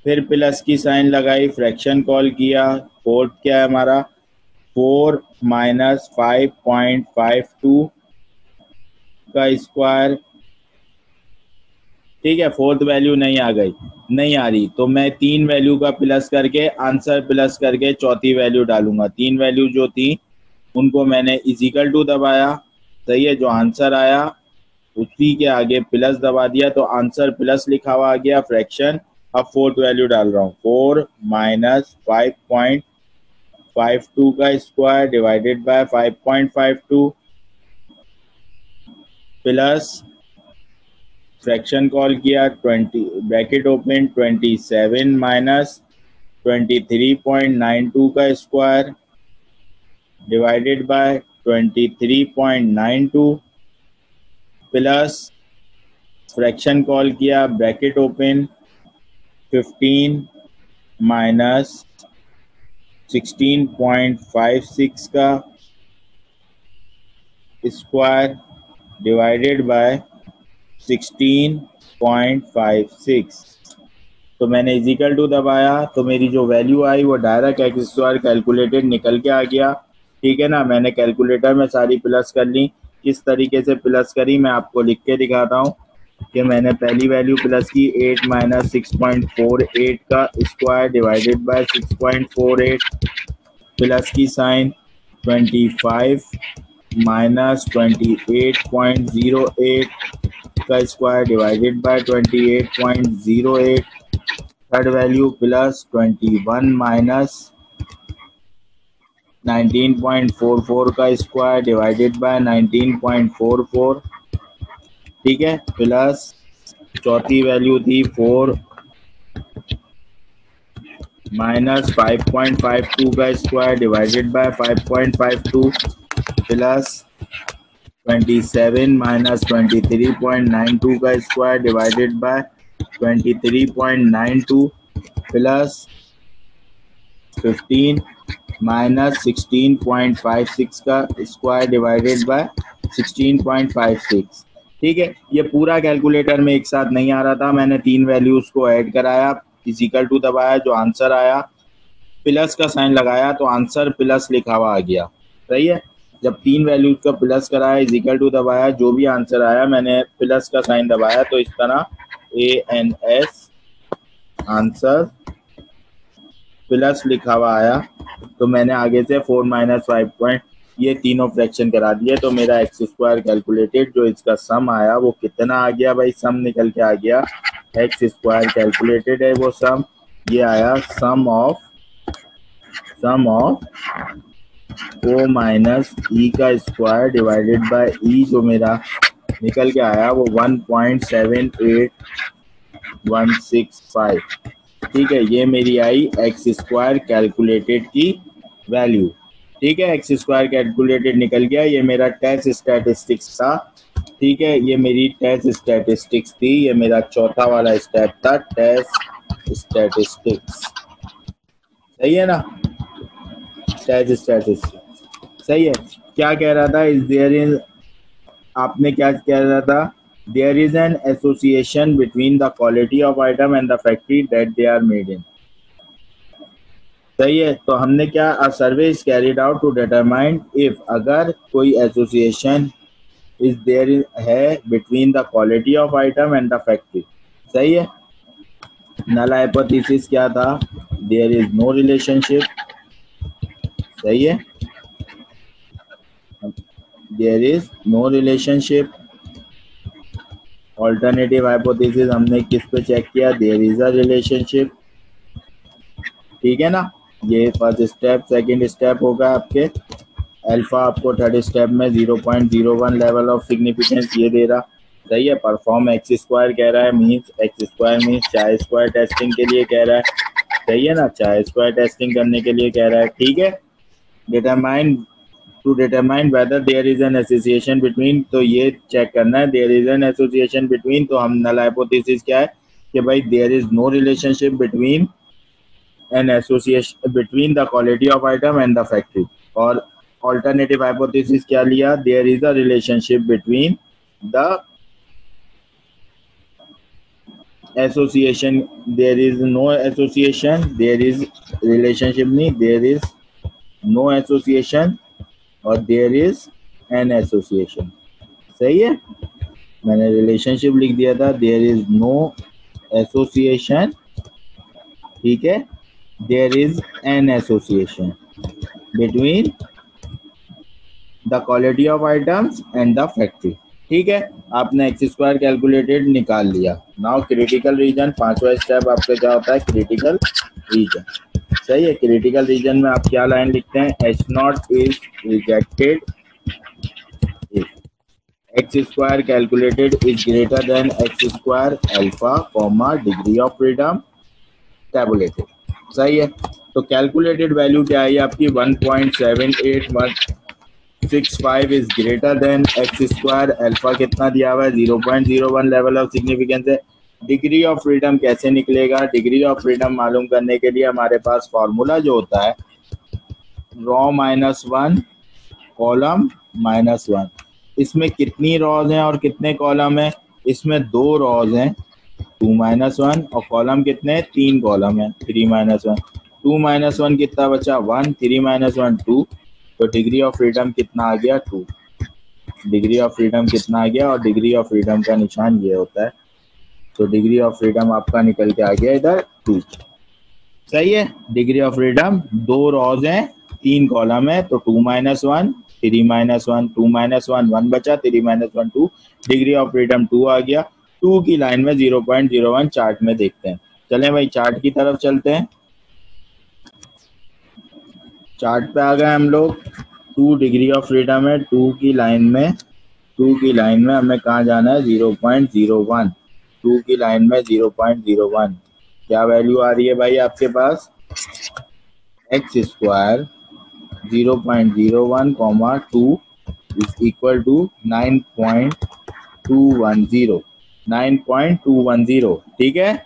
फिर प्लस की साइन लगाई, फ्रैक्शन कॉल किया, फोर्थ क्या है हमारा 4 माइनस 5.52 का स्क्वायर। ठीक है, फोर्थ वैल्यू नहीं आ रही, तो मैं 3 वैल्यू का प्लस करके आंसर प्लस करके चौथी वैल्यू डालूंगा। 3 वैल्यू जो थी उनको मैंने इजिकल टू दबाया, सही है, जो आंसर आया उसी के आगे प्लस दबा दिया तो आंसर प्लस लिखा हुआ आ गया, फ्रैक्शन। अब फोर्थ वैल्यू डाल रहा हूँ, 4 माइनस 5.52 का square divided by 5.52 plus fraction call किया 20 ब्रैकेट ओपन 27 माइनस 23.92 का square divided by 23.92 plus fraction call किया ब्रैकेट ओपन 15 माइनस 16.56 का स्क्वायर डिवाइडेड बाय 16.56। तो मैंने इजिकल टू दबाया तो मेरी जो वैल्यू आई वो डायरेक्ट एक्स स्क्वायर कैलकुलेटेड निकल के आ गया। ठीक है ना, मैंने कैलकुलेटर में सारी प्लस कर ली। किस तरीके से प्लस करी मैं आपको लिख के दिखाता हूँ कि मैंने पहली वैल्यू प्लस की 8 माइनस 6.48 का स्क्वायर डिवाइडेड बाय 6.48 प्लस की साइन 25 माइनस 28.08 का square divided by 28.08 third value plus 21 minus 19.44 का स्क्वायर डिवाइडेड बाय 19.44। ठीक है, प्लस चौथी वैल्यू थी 4 माइनस 5.52 का square divided by 5.52 plus 27 minus 23.92 का square divided by 23.92 plus 15 minus 16.56 का स्क्वायर डिवाइडेड बाय 16.56। ठीक है, ये पूरा कैलकुलेटर में एक साथ नहीं आ रहा था, मैंने 3 वैल्यूज को ऐड कराया, इजिकल टू दबाया, जो आंसर आया प्लस का साइन लगाया तो आंसर प्लस लिखा हुआ आ गया। सही है, जब 3 वैल्यूज का प्लस कराया, इजिकल टू दबाया, जो भी आंसर आया मैंने प्लस का साइन दबाया तो इस तरह ANS आंसर प्लस लिखा हुआ आया। तो मैंने आगे से 4 माइनस 5 ये तीनों फ्रैक्शन करा दिए तो मेरा एक्स स्क्वायर कैलकुलेटेड जो इसका सम आया वो कितना आ गया भाई, सम निकल के आ गया, एक्स स्क्वायर कैलकुलेटेड है वो सम, ये आया सम ऑफ ओ माइनस ई का स्क्वायर डिवाइडेड बाय ई, जो मेरा निकल के आया वो 1.78165। ठीक है, ये मेरी आई एक्स स्क्वायर कैलकुलेटेड की वैल्यू। ठीक है, एक्स स्क्वायर कैलकुलेटेड निकल गया, ये मेरा टेस्ट स्टैटिस्टिक्स था। ठीक है, ये मेरी टेस्ट स्टैटिस्टिक्स थी, ये मेरा चौथा वाला स्टेप था, टेस्ट स्टैटिस्टिक्स। सही है ना, टेस्ट स्टैटिस्टिक्स सही है। क्या कह रहा था, इज देयर इन, आपने क्या कह रहा था, there is an association between the quality of item and the factory that they are made in. सही है, तो हमने क्या, a survey is carried out to determine if, अगर कोई एसोसिएशन इज देयर है between the quality of item and the factory. सही है, नल हाइपोथेसिस क्या था, देयर इज नो रिलेशनशिप। सही है, there is no relationship. Alternative hypothesis हमने किस पे चेक किया, देयर इज अ रिलेशनशिप। ठीक है ना, ये फर्स्ट स्टेप। सेकंड स्टेप होगा आपके अल्फा, आपको थर्ड स्टेप में 0.01 लेवल ऑफ सिग्निफिकेंस ये दे रहा। सही है, परफॉर्म एक्स स्क्वायर कह रहा है, मीन्स एक्स स्क्वायर मीन्स चाय स्क्वायर टेस्टिंग के लिए कह रहा है। सही है ना, चाय स्क्वायर टेस्टिंग करने के लिए कह रहा है। ठीक है, determine, to determine whether there is an association between, तो ये चेक करना है there is an association between, तो हम नल हाइपोथेसिस क्या है कि भाई there is no relationship between an association between the quality of item and the factory. और ऑल्टरनेटिव हाइपोथेसिस क्या लिया, there is a relationship between the association, there is no association, there is relationship नहीं, there is no association और there is an association. सही है, मैंने relationship लिख दिया था, देयर इज नो एसोसिएशन, ठीक है, there is an association between the quality of items and the factory. ठीक है, आपने एक्स स्क्वायर कैलकुलेटेड निकाल लिया। नाउ क्रिटिकल रीजन, पांचवा स्टेप आपका क्या होता है, क्रिटिकल रीजन। सही है, क्रिटिकल रीजन में आप क्या लाइन लिखते हैं, H not is rejected x square calculated is greater than x square alpha comma degree of freedom tabulated. सही है, तो कैलकुलेटेड वैल्यू क्या है आपकी 1.7865 is greater than x square, alpha कितना दिया हुआ है 0.01, लेवल ऑफ सिग्निफिकेंस है। डिग्री ऑफ फ्रीडम कैसे निकलेगा, डिग्री ऑफ फ्रीडम मालूम करने के लिए हमारे पास फॉर्मूला जो होता है रॉ -1 कॉलम -1। इसमें कितनी रॉज हैं और कितने कॉलम हैं, इसमें 2 रॉज हैं 2-1 और कॉलम कितने, 3 कॉलम है 3-1। 2-1 कितना बचा 1, 3-1 2, तो डिग्री ऑफ फ्रीडम कितना आ गया 2। डिग्री ऑफ फ्रीडम कितना आ गया, और डिग्री ऑफ फ्रीडम का निशान ये होता है, तो डिग्री ऑफ फ्रीडम आपका निकल के आ गया इधर 2। सही है, डिग्री ऑफ फ्रीडम 2 रॉज हैं 3 कॉलम है, तो 2-1 3-1 2-1 1 बचा, 3-1 2, डिग्री ऑफ फ्रीडम 2 आ गया। 2 की लाइन में 0.01 चार्ट में देखते हैं। चलें भाई चार्ट की तरफ चलते हैं। चार्ट पे आ गए हम लोग, 2 डिग्री ऑफ फ्रीडम है, 2 की लाइन में हमें कहाँ जाना है 0.01। 2 की लाइन में 0.01 क्या वैल्यू आ रही है भाई आपके पास, X square 0.01 2 is equal to 9.210। ठीक है,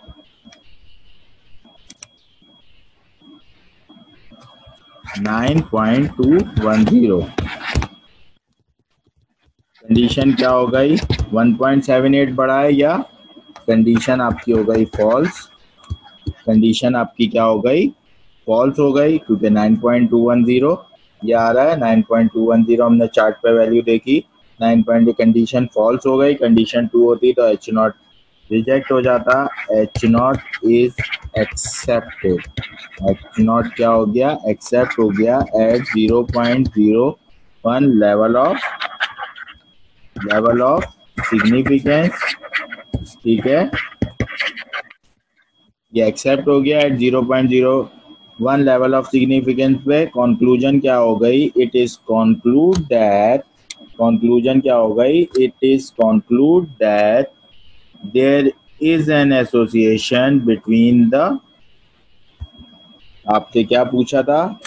9.210। कंडीशन क्या हो गई, 1.78 बढ़ा है, या कंडीशन आपकी हो गई फॉल्स। कंडीशन आपकी क्या हो गई, फॉल्स हो गई, क्योंकि 9.210 ये आ रहा है। 9.210 हमने चार्ट पे वैल्यू देखी, 9 कंडीशन फॉल्स हो गई। कंडीशन 2 होती तो एच नॉट रिजेक्ट हो जाता, H not is accepted. H not क्या हो गया, एक्सेप्ट हो गया एट 0.01 लेवल ऑफ सिग्निफिकेंस। ठीक है, ये एक्सेप्ट हो गया एट 0.01 लेवल ऑफ सिग्निफिकेंस पे। कंक्लूजन क्या हो गई, it is conclude that, conclusion क्या हो गई, it is conclude that there is an association between the, आपसे क्या पूछा था,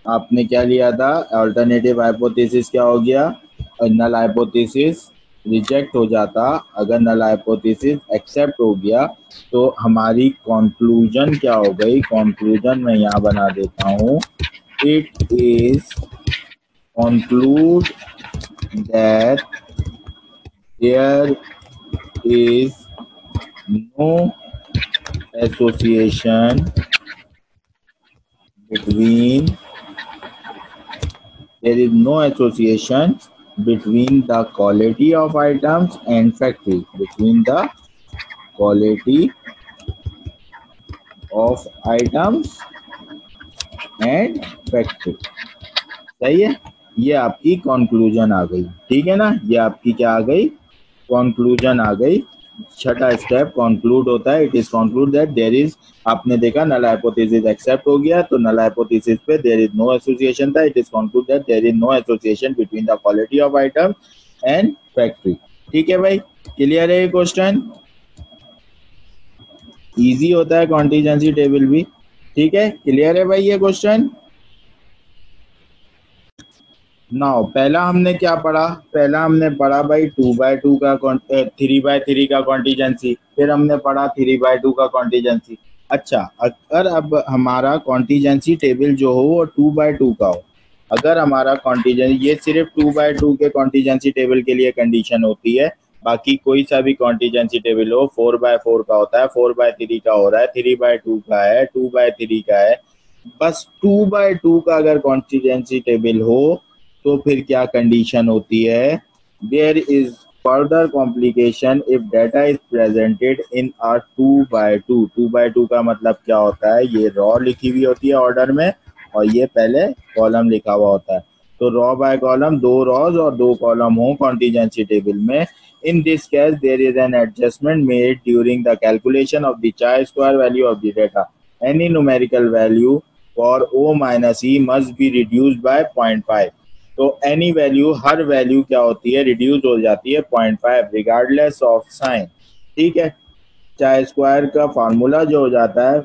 आपने क्या लिया था, अल्टरनेटिव हाइपोथेसिस क्या हो गया, नल हाइपोथेसिस रिजेक्ट हो जाता। अगर नल हाइपोथेसिस एक्सेप्ट हो गया तो हमारी कंक्लूजन क्या हो गई, कंक्लूजन मैं यहाँ बना देता हूँ, it is conclude that there is no association between, there is no association between the quality of items and factory, between the quality of items and factory। सही है, ये आपकी कंक्लूजन आ गई। ठीक है ना, ये आपकी क्या आ गई, कंक्लूजन आ गई। छठा स्टेप कंक्लूड होता है, it is conclude that there is, आपने देखा नल हाइपोथेसिस एक्सेप्ट हो गया, तो नल हाइपोथेसिस पे देयर इज नो एसोसिएशन था, it is conclude that there is no association between the quality of item and factory. ठीक है भाई, क्लियर है ये क्वेश्चन, इजी होता है कॉन्टीजेंसी टेबल भी। ठीक है, क्लियर है भाई ये क्वेश्चन। नाउ पहला हमने क्या पढ़ा, पहला हमने पढ़ा भाई 2/2 का 3/3 का कॉन्टीजेंसी, फिर हमने पढ़ा 3/2 का कॉन्टीजेंसी। अच्छा, अगर अब हमारा कॉन्टीजेंसी टेबल जो हो वो 2/2 का हो, अगर हमारा कॉन्टीजेंसी, ये सिर्फ 2/2 के कॉन्टीजेंसी टेबल के लिए कंडीशन होती है, बाकी कोई सा भी कॉन्टीजेंसी टेबल हो 4/4 का होता है, 4/3 का हो रहा है, 3/2 का है, 2/3 का है, बस 2/2 का अगर कॉन्स्टिट्यूएंसी टेबल हो तो फिर क्या कंडीशन होती है, there is further complication if data is presented in a 2/2। 2/2 का मतलब क्या होता है, ये रॉ लिखी हुई होती है ऑर्डर में और ये पहले कॉलम लिखा हुआ होता है। तो रॉ बाय कॉलम, दो रॉज और दो कॉलम हो कॉन्टिजेंसी टेबल में। In this case there is an adjustment made during the calculation of the chi square value of the data. Any numerical value for O minus E must be reduced by 0.5। तो any value, हर value क्या होती है, reduce हो जाती है 0.5 regardless of sine. ठीक है, चाहे स्क्वायर का फार्मूला जो हो जाता है,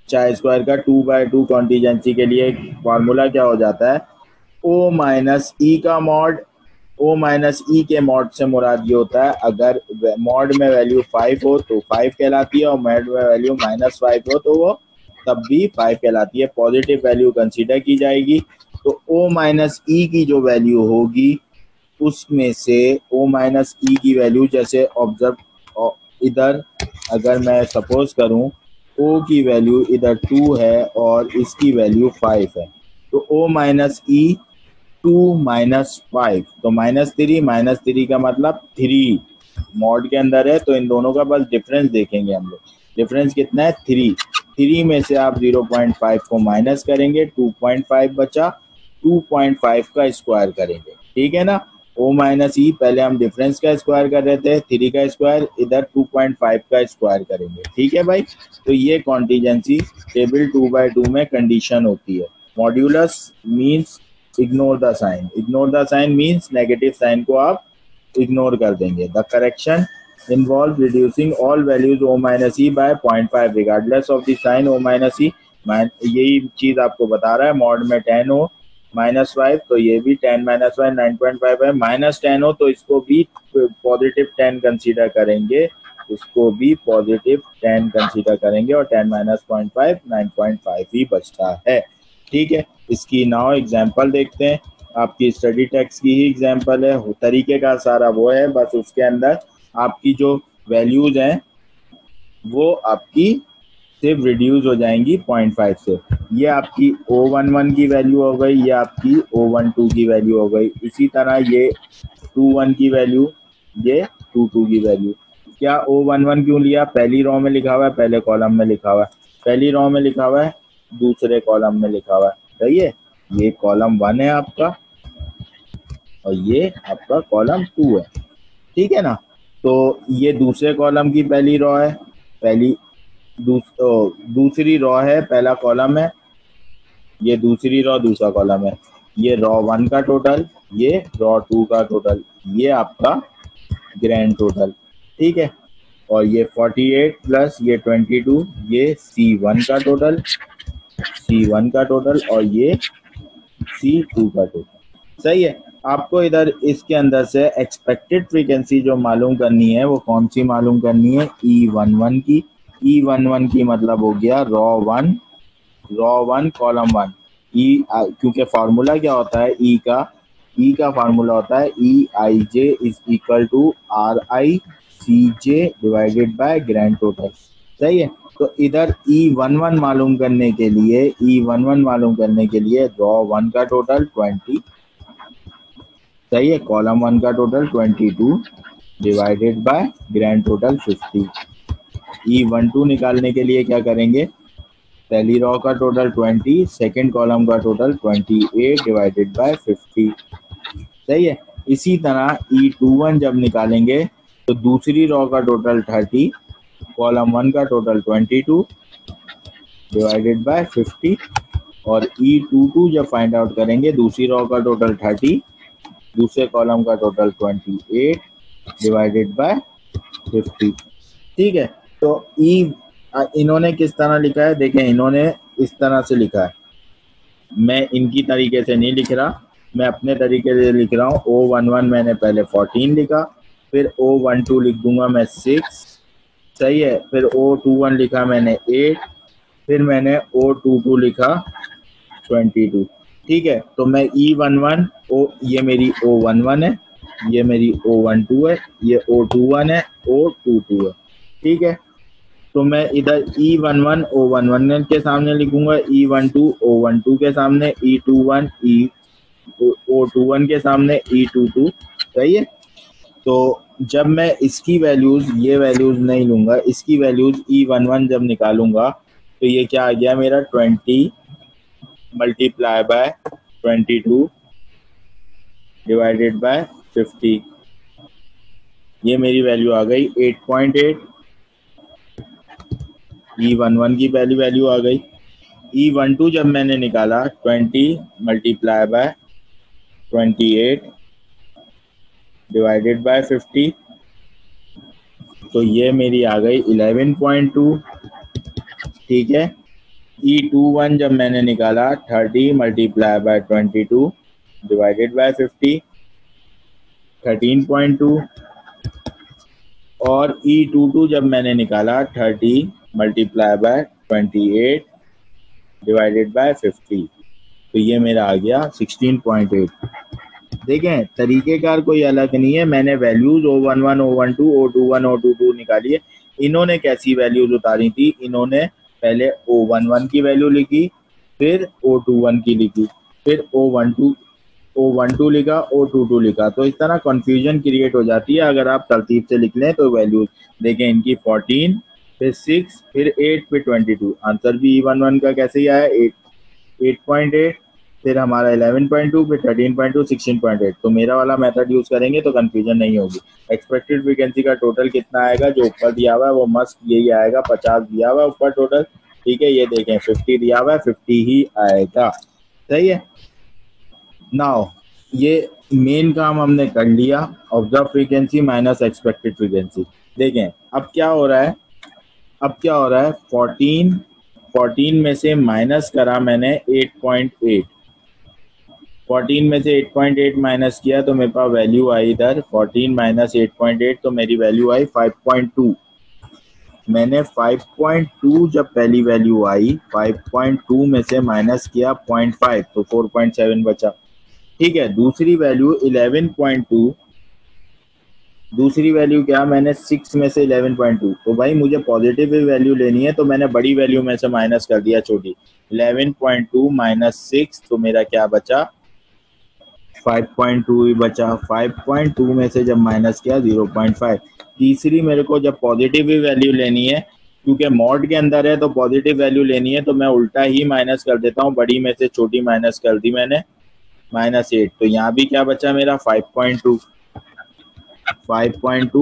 चाहे स्क्वायर का 2/2 कॉन्टिजेंसी के लिए फार्मूला क्या हो जाता है, ओ माइनस ई का मॉड। ओ माइनस ई के मॉड से मुराद ये होता है अगर मॉड में वैल्यू 5 हो तो 5 कहलाती है और मॉड में वैल्यू -5 हो तो वो तब भी 5 कहलाती है, पॉजिटिव वैल्यू कंसीडर की जाएगी। तो ओ माइनस ई की जो वैल्यू होगी उसमें से ओ माइनस ई की वैल्यू, जैसे ऑब्जर्व इधर अगर मैं सपोज करूं ओ की वैल्यू इधर 2 है और इसकी वैल्यू 5 है, तो ओ माइनस ई 2 - 5, तो -3 का मतलब 3 मॉड के अंदर है, तो इन दोनों का बस डिफरेंस देखेंगे हम लोग। डिफरेंस कितना है, 3 में से आप 0.5 को माइनस करेंगे, 2.5 बचा, 2.5 का स्क्वायर करेंगे। ठीक है ना, ओ माइनस ई पहले हम डिफरेंस का स्क्वायर कर रहे थे, 3 का स्क्वायर, इधर 2.5 का स्क्वायर करेंगे। ठीक है भाई, तो ये कॉन्टिजेंसी टेबल 2/2 में कंडीशन होती है। Modulus means ignore the sign, ignore the sign means negative sign को आप इग्नोर कर देंगे। The correction involve reducing all values o minus e by 0.5 regardless of the sign o minus e। यही चीज आपको बता रहा है, मॉड में 10 हो -5 तो ये भी 10 - 5 9.5 है, -10 हो तो इसको भी पॉजिटिव 10 कंसीडर करेंगे, इसको भी पॉजिटिव 10 कंसीडर करेंगे और 10 - 0.5 9.5 ही बचता है। ठीक है, इसकी नाउ एग्जांपल देखते हैं, आपकी स्टडी टेक्स्ट की ही एग्जांपल है, तरीके का सारा वो है, बस उसके अंदर आपकी जो वैल्यूज हैं वो आपकी सिर्फ रिड्यूस हो जाएंगी 0.5 से। ये आपकी O11 की वैल्यू हो गई, ये आपकी O12 की वैल्यू हो गई, इसी तरह ये 21 की वैल्यू, ये 22 की वैल्यू। क्या O11 क्यों लिया, पहली रो में लिखा हुआ है, पहले कॉलम में लिखा हुआ है, पहली रो में लिखा हुआ है, दूसरे कॉलम में लिखा हुआ है, सही है। ये कॉलम 1 है आपका और ये आपका कॉलम 2 है। ठीक है ना, तो ये दूसरे कॉलम की पहली रो है, पहली दूसरी रो है, पहला कॉलम है, ये दूसरी रो दूसरा कॉलम है, ये रो 1 का टोटल, ये रो 2 का टोटल, ये आपका ग्रैंड टोटल। ठीक है, और ये 48 प्लस ये 22, ये C1 का टोटल, C1 का टोटल और ये C2 का टोटल। सही है, आपको इधर इसके अंदर से एक्सपेक्टेड फ्रीक्वेंसी जो मालूम करनी है वो कौन सी मालूम करनी है, E11 की। E11 की मतलब हो गया रो 1 कॉलम 1। क्योंकि फार्मूला क्या होता है ई का फार्मूला होता है EIJ is equal to RICJ divided by grand total. सही है, तो इधर E11 मालूम करने के लिए रो 1 का टोटल 20, सही है, कॉलम 1 का total 22 divided by grand total 50। E12 निकालने के लिए क्या करेंगे, पहली रो का टोटल 20, सेकंड कॉलम का टोटल 28 डिवाइडेड बाय 50। सही है, इसी तरह E21 जब निकालेंगे तो दूसरी रो का टोटल 30, कॉलम 1 का टोटल 22 डिवाइडेड बाय 50 और E22 जब फाइंड आउट करेंगे दूसरी रो का टोटल 30, दूसरे कॉलम का टोटल 28 डिवाइडेड बाय 50। ठीक है, तो इन्होंने किस तरह लिखा है, देखें इन्होंने इस तरह से लिखा है, मैं इनकी तरीके से नहीं लिख रहा, मैं अपने तरीके से लिख रहा हूँ। O11 मैंने पहले 14 लिखा, फिर O12 लिख दूंगा मैं 6, सही है, फिर O21 लिखा मैंने 8, फिर मैंने O22 लिखा 22। ठीक है, तो मैं E11 ये मेरी O11 है, ये मेरी O12 है, ये O21 है, O22 है। ठीक है, तो मैं इधर E11 O11 के सामने लिखूंगा, E12 O12 के सामने, E21 O21 के सामने, E22। सही है। तो जब मैं इसकी वैल्यूज, ये वैल्यूज नहीं लूंगा, इसकी वैल्यूज E11 जब निकालूंगा तो ये क्या आ गया मेरा 20 मल्टीप्लाई बाय 22 डिवाइडेड बाय 50। ये मेरी वैल्यू आ गई 8.8। E11 की पहली वैल्यू आ गई। E12 जब मैंने निकाला 20 मल्टीप्लाई बाय 28 डिवाइडेड बाय 50, तो ये मेरी आ गई 11.2। ठीक है। E21 जब मैंने निकाला 30 मल्टीप्लाई बाय 22 डिवाइडेड बाय 50, 13.2। और E22 जब मैंने निकाला 30 मल्टीप्लाई बाय 28 डिवाइडेड बाय 50, तो ये मेरा आ गया 16.8। देखें, तरीकेकार कोई अलग नहीं है। मैंने values O11 O12 O21 O22 निकाली है। इन्होंने कैसी वैल्यूज उतारी थी? इन्होंने पहले O11 की वैल्यू लिखी, फिर O21 की लिखी, फिर O12 लिखा, O22 लिखा। तो इस तरह कंफ्यूजन क्रिएट हो जाती है अगर आप तरतीब से लिख लें तो वैल्यूज। देखें, इनकी 14, फिर 6, फिर 8, फिर 22। आंसर भी E11 का कैसे ही आया 8.8, फिर हमारा 11.2, फिर 13.2, 16.8। तो मेरा वाला मेथड यूज करेंगे तो कंफ्यूजन नहीं होगी। एक्सपेक्टेड फ्रीक्वेंसी का टोटल कितना आएगा? जो ऊपर दिया हुआ है वो मस्त यही आएगा, 50 दिया हुआ है ऊपर टोटल। ठीक है, ये देखें 50 दिया हुआ है, 50 ही आएगा। सही है। नाउ ये मेन काम हमने कर लिया, observe frequency minus expected frequency. देखें अब क्या हो रहा है। 14 में से माइनस करा मैंने 8.8। 14 में से 8.8 माइनस किया तो मेरे पास वैल्यू आई इधर 14 माइनस 8.8, तो मेरी वैल्यू आई 5.2। मैंने 5.2 जब पहली वैल्यू आई, 5.2 में से माइनस किया 0.5 तो 4.7 बचा। ठीक है। दूसरी वैल्यू 11.2, दूसरी वैल्यू क्या? मैंने 6 में से 11.2, तो भाई मुझे पॉजिटिव वैल्यू लेनी है तो मैंने बड़ी वैल्यू में से माइनस कर दिया छोटी। 11.2 माइनस 6, तो मेरा क्या बचा? 5.2 ही बचा। 5.2 में से जब माइनस किया 0.5। तीसरी मेरे को जब पॉजिटिव वैल्यू लेनी है, क्योंकि मॉड के अंदर है तो पॉजिटिव वैल्यू लेनी है, तो मैं उल्टा ही माइनस कर देता हूँ। बड़ी में से छोटी माइनस कर दी मैंने, -8। तो यहाँ भी क्या बचा मेरा? 5.2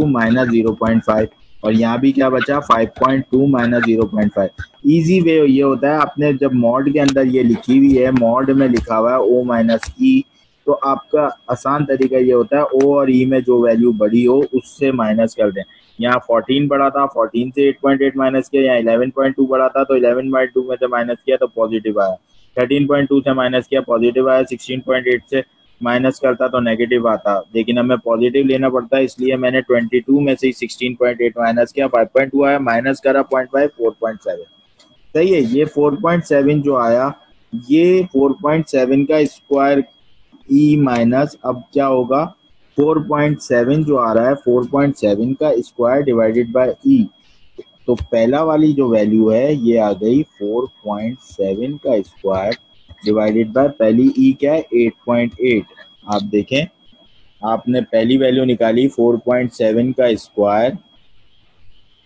माइनस 0.5। और यहाँ भी क्या बचा? 5.2 माइनस 0.5। ईजी वे ये होता है, आपने जब मॉड के अंदर ये लिखी हुई है, मॉड में लिखा हुआ है O माइनस ई, तो आपका आसान तरीका ये होता है O और E में जो वैल्यू बड़ी हो उससे माइनस कर दें। यहाँ 14 बड़ा था, 14 से 8.8 माइनस किया। यहाँ 11.2 बड़ा था तो 11.2 में से माइनस किया तो पॉजिटिव आया। 13.2 से माइनस किया, पॉजिटिव आया। 16.8 से माइनस करता तो नेगेटिव आता, लेकिन हमें पॉजिटिव लेना पड़ता है, इसलिए मैंने 22 में से 16.8 माइनस किया, 5.2 आया, माइनस करा 0.5, 4.7। सही है। ये 4.7 जो आया, ये 4.7 का स्क्वायर ई माइनस, अब क्या होगा? 4.7 जो आ रहा है, 4.7 का स्क्वायर डिवाइडेड बाय ई। तो पहला वाली जो वैल्यू है ये आ गई 4.7 का स्क्वायर डिवाइडेड बाय पहली ई क्या है? 8.8। आप देखें, आपने पहली वैल्यू निकाली 4.7 का स्क्वायर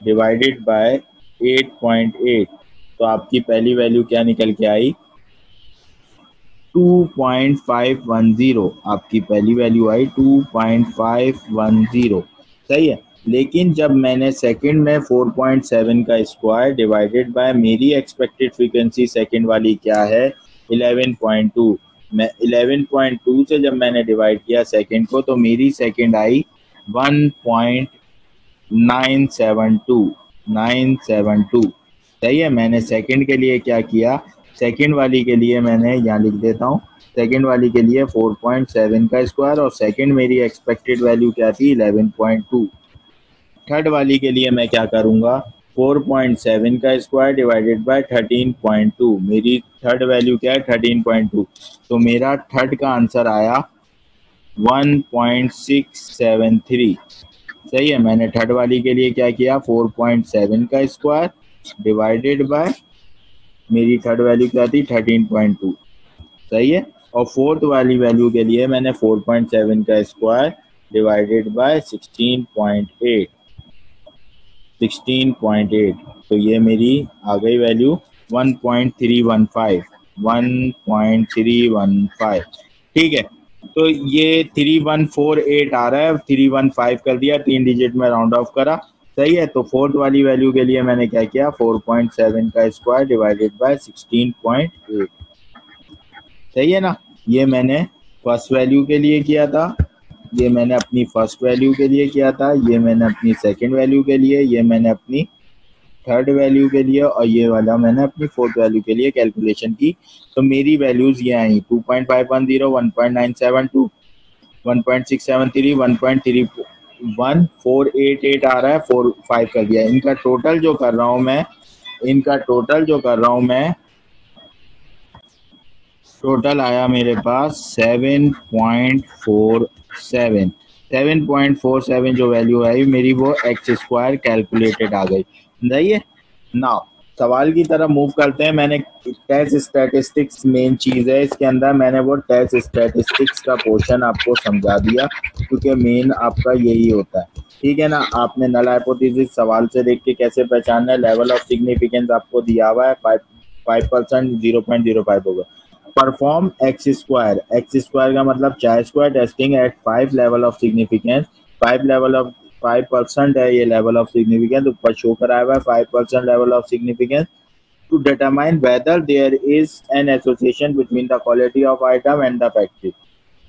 डिवाइडेड बाय 8.8, तो आपकी पहली वैल्यू क्या निकल के आई? 2.510। आपकी पहली वैल्यू आई 2.510। सही है। लेकिन जब मैंने सेकंड में 4.7 का स्क्वायर डिवाइडेड बाय मेरी एक्सपेक्टेड फ्रीक्वेंसी सेकंड वाली क्या है? 11.2। मैं 11.2 से जब मैंने डिवाइड किया सेकंड को, तो मेरी सेकंड आई 1.972। सही है। मैंने सेकंड के लिए क्या किया? सेकंड वाली के लिए मैंने यहाँ लिख देता हूँ, सेकंड वाली के लिए 4.7 का स्क्वायर, और सेकंड मेरी एक्सपेक्टेड वैल्यू क्या थी? 11.2। थर्ड वाली के लिए मैं क्या करूँगा? 4.7 का स्क्वायर डिवाइडेड बाय 13.2। मेरी थर्ड वैल्यू क्या है? 13.2। तो मेरा थर्ड का आंसर आया 1.673। सही है। मैंने थर्ड वाली के लिए क्या किया, 4.7 का स्क्वायर डिवाइडेड बाय, मेरी थर्ड वैल्यू क्या थी 13.2। सही है। और फोर्थ वाली वैल्यू के लिए मैंने 4.7 का स्क्वायर डिवाइडेड बाय 16.8। तो ये मेरी आ गई वैल्यू 1.315। 1.315 ठीक है। तो ये 3148 आ रहा है, 315 कर दिया, 3 डिजिट में राउंड ऑफ करा। सही है। तो फोर्थ वाली वैल्यू के लिए मैंने क्या किया, 4.7 का स्क्वायर डिवाइडेड बाय 16.8। सही है ना। ये मैंने फर्स्ट वैल्यू के लिए किया था, ये मैंने अपनी फर्स्ट वैल्यू के लिए किया था, ये मैंने अपनी सेकंड वैल्यू के लिए, ये मैंने अपनी थर्ड वैल्यू के लिए, और ये वाला मैंने अपनी फोर्थ वैल्यू के लिए कैलकुलेशन की। तो मेरी वैल्यूज ये आई 2.510, 1.972, 1.673, 1.31488 आ रहा है, 45 कर दिया। इनका टोटल जो कर रहा हूँ मैं, टोटल आया मेरे पास 7.47। 7.47 जो वैल्यू आई मेरी, वो एक्स स्क्वायर कैलकुलेटेड आ गई। सही है। नाउ सवाल की तरफ मूव करते हैं। मैंने टेस्ट स्टैटिस्टिक्स मेन चीज़ है इसके अंदर, मैंने वो टेस्ट स्टैटिस्टिक्स का पोर्शन आपको समझा दिया, क्योंकि मेन आपका यही होता है। ठीक है ना। आपने नल हाइपोथेसिस सवाल से देख के कैसे पहचानना है, लेवल ऑफ सिग्निफिकेंस आपको दिया हुआ है 5%, 0.05 होगा। Perform x square, x square का मतलब चार square testing at 5 level of significance. 5% है ये लेवल ऑफ सिग्निफिकेंस, ऊपर शो कराया हुआ है 5% level of significance to determine whether there is an association between the quality of item and the factory.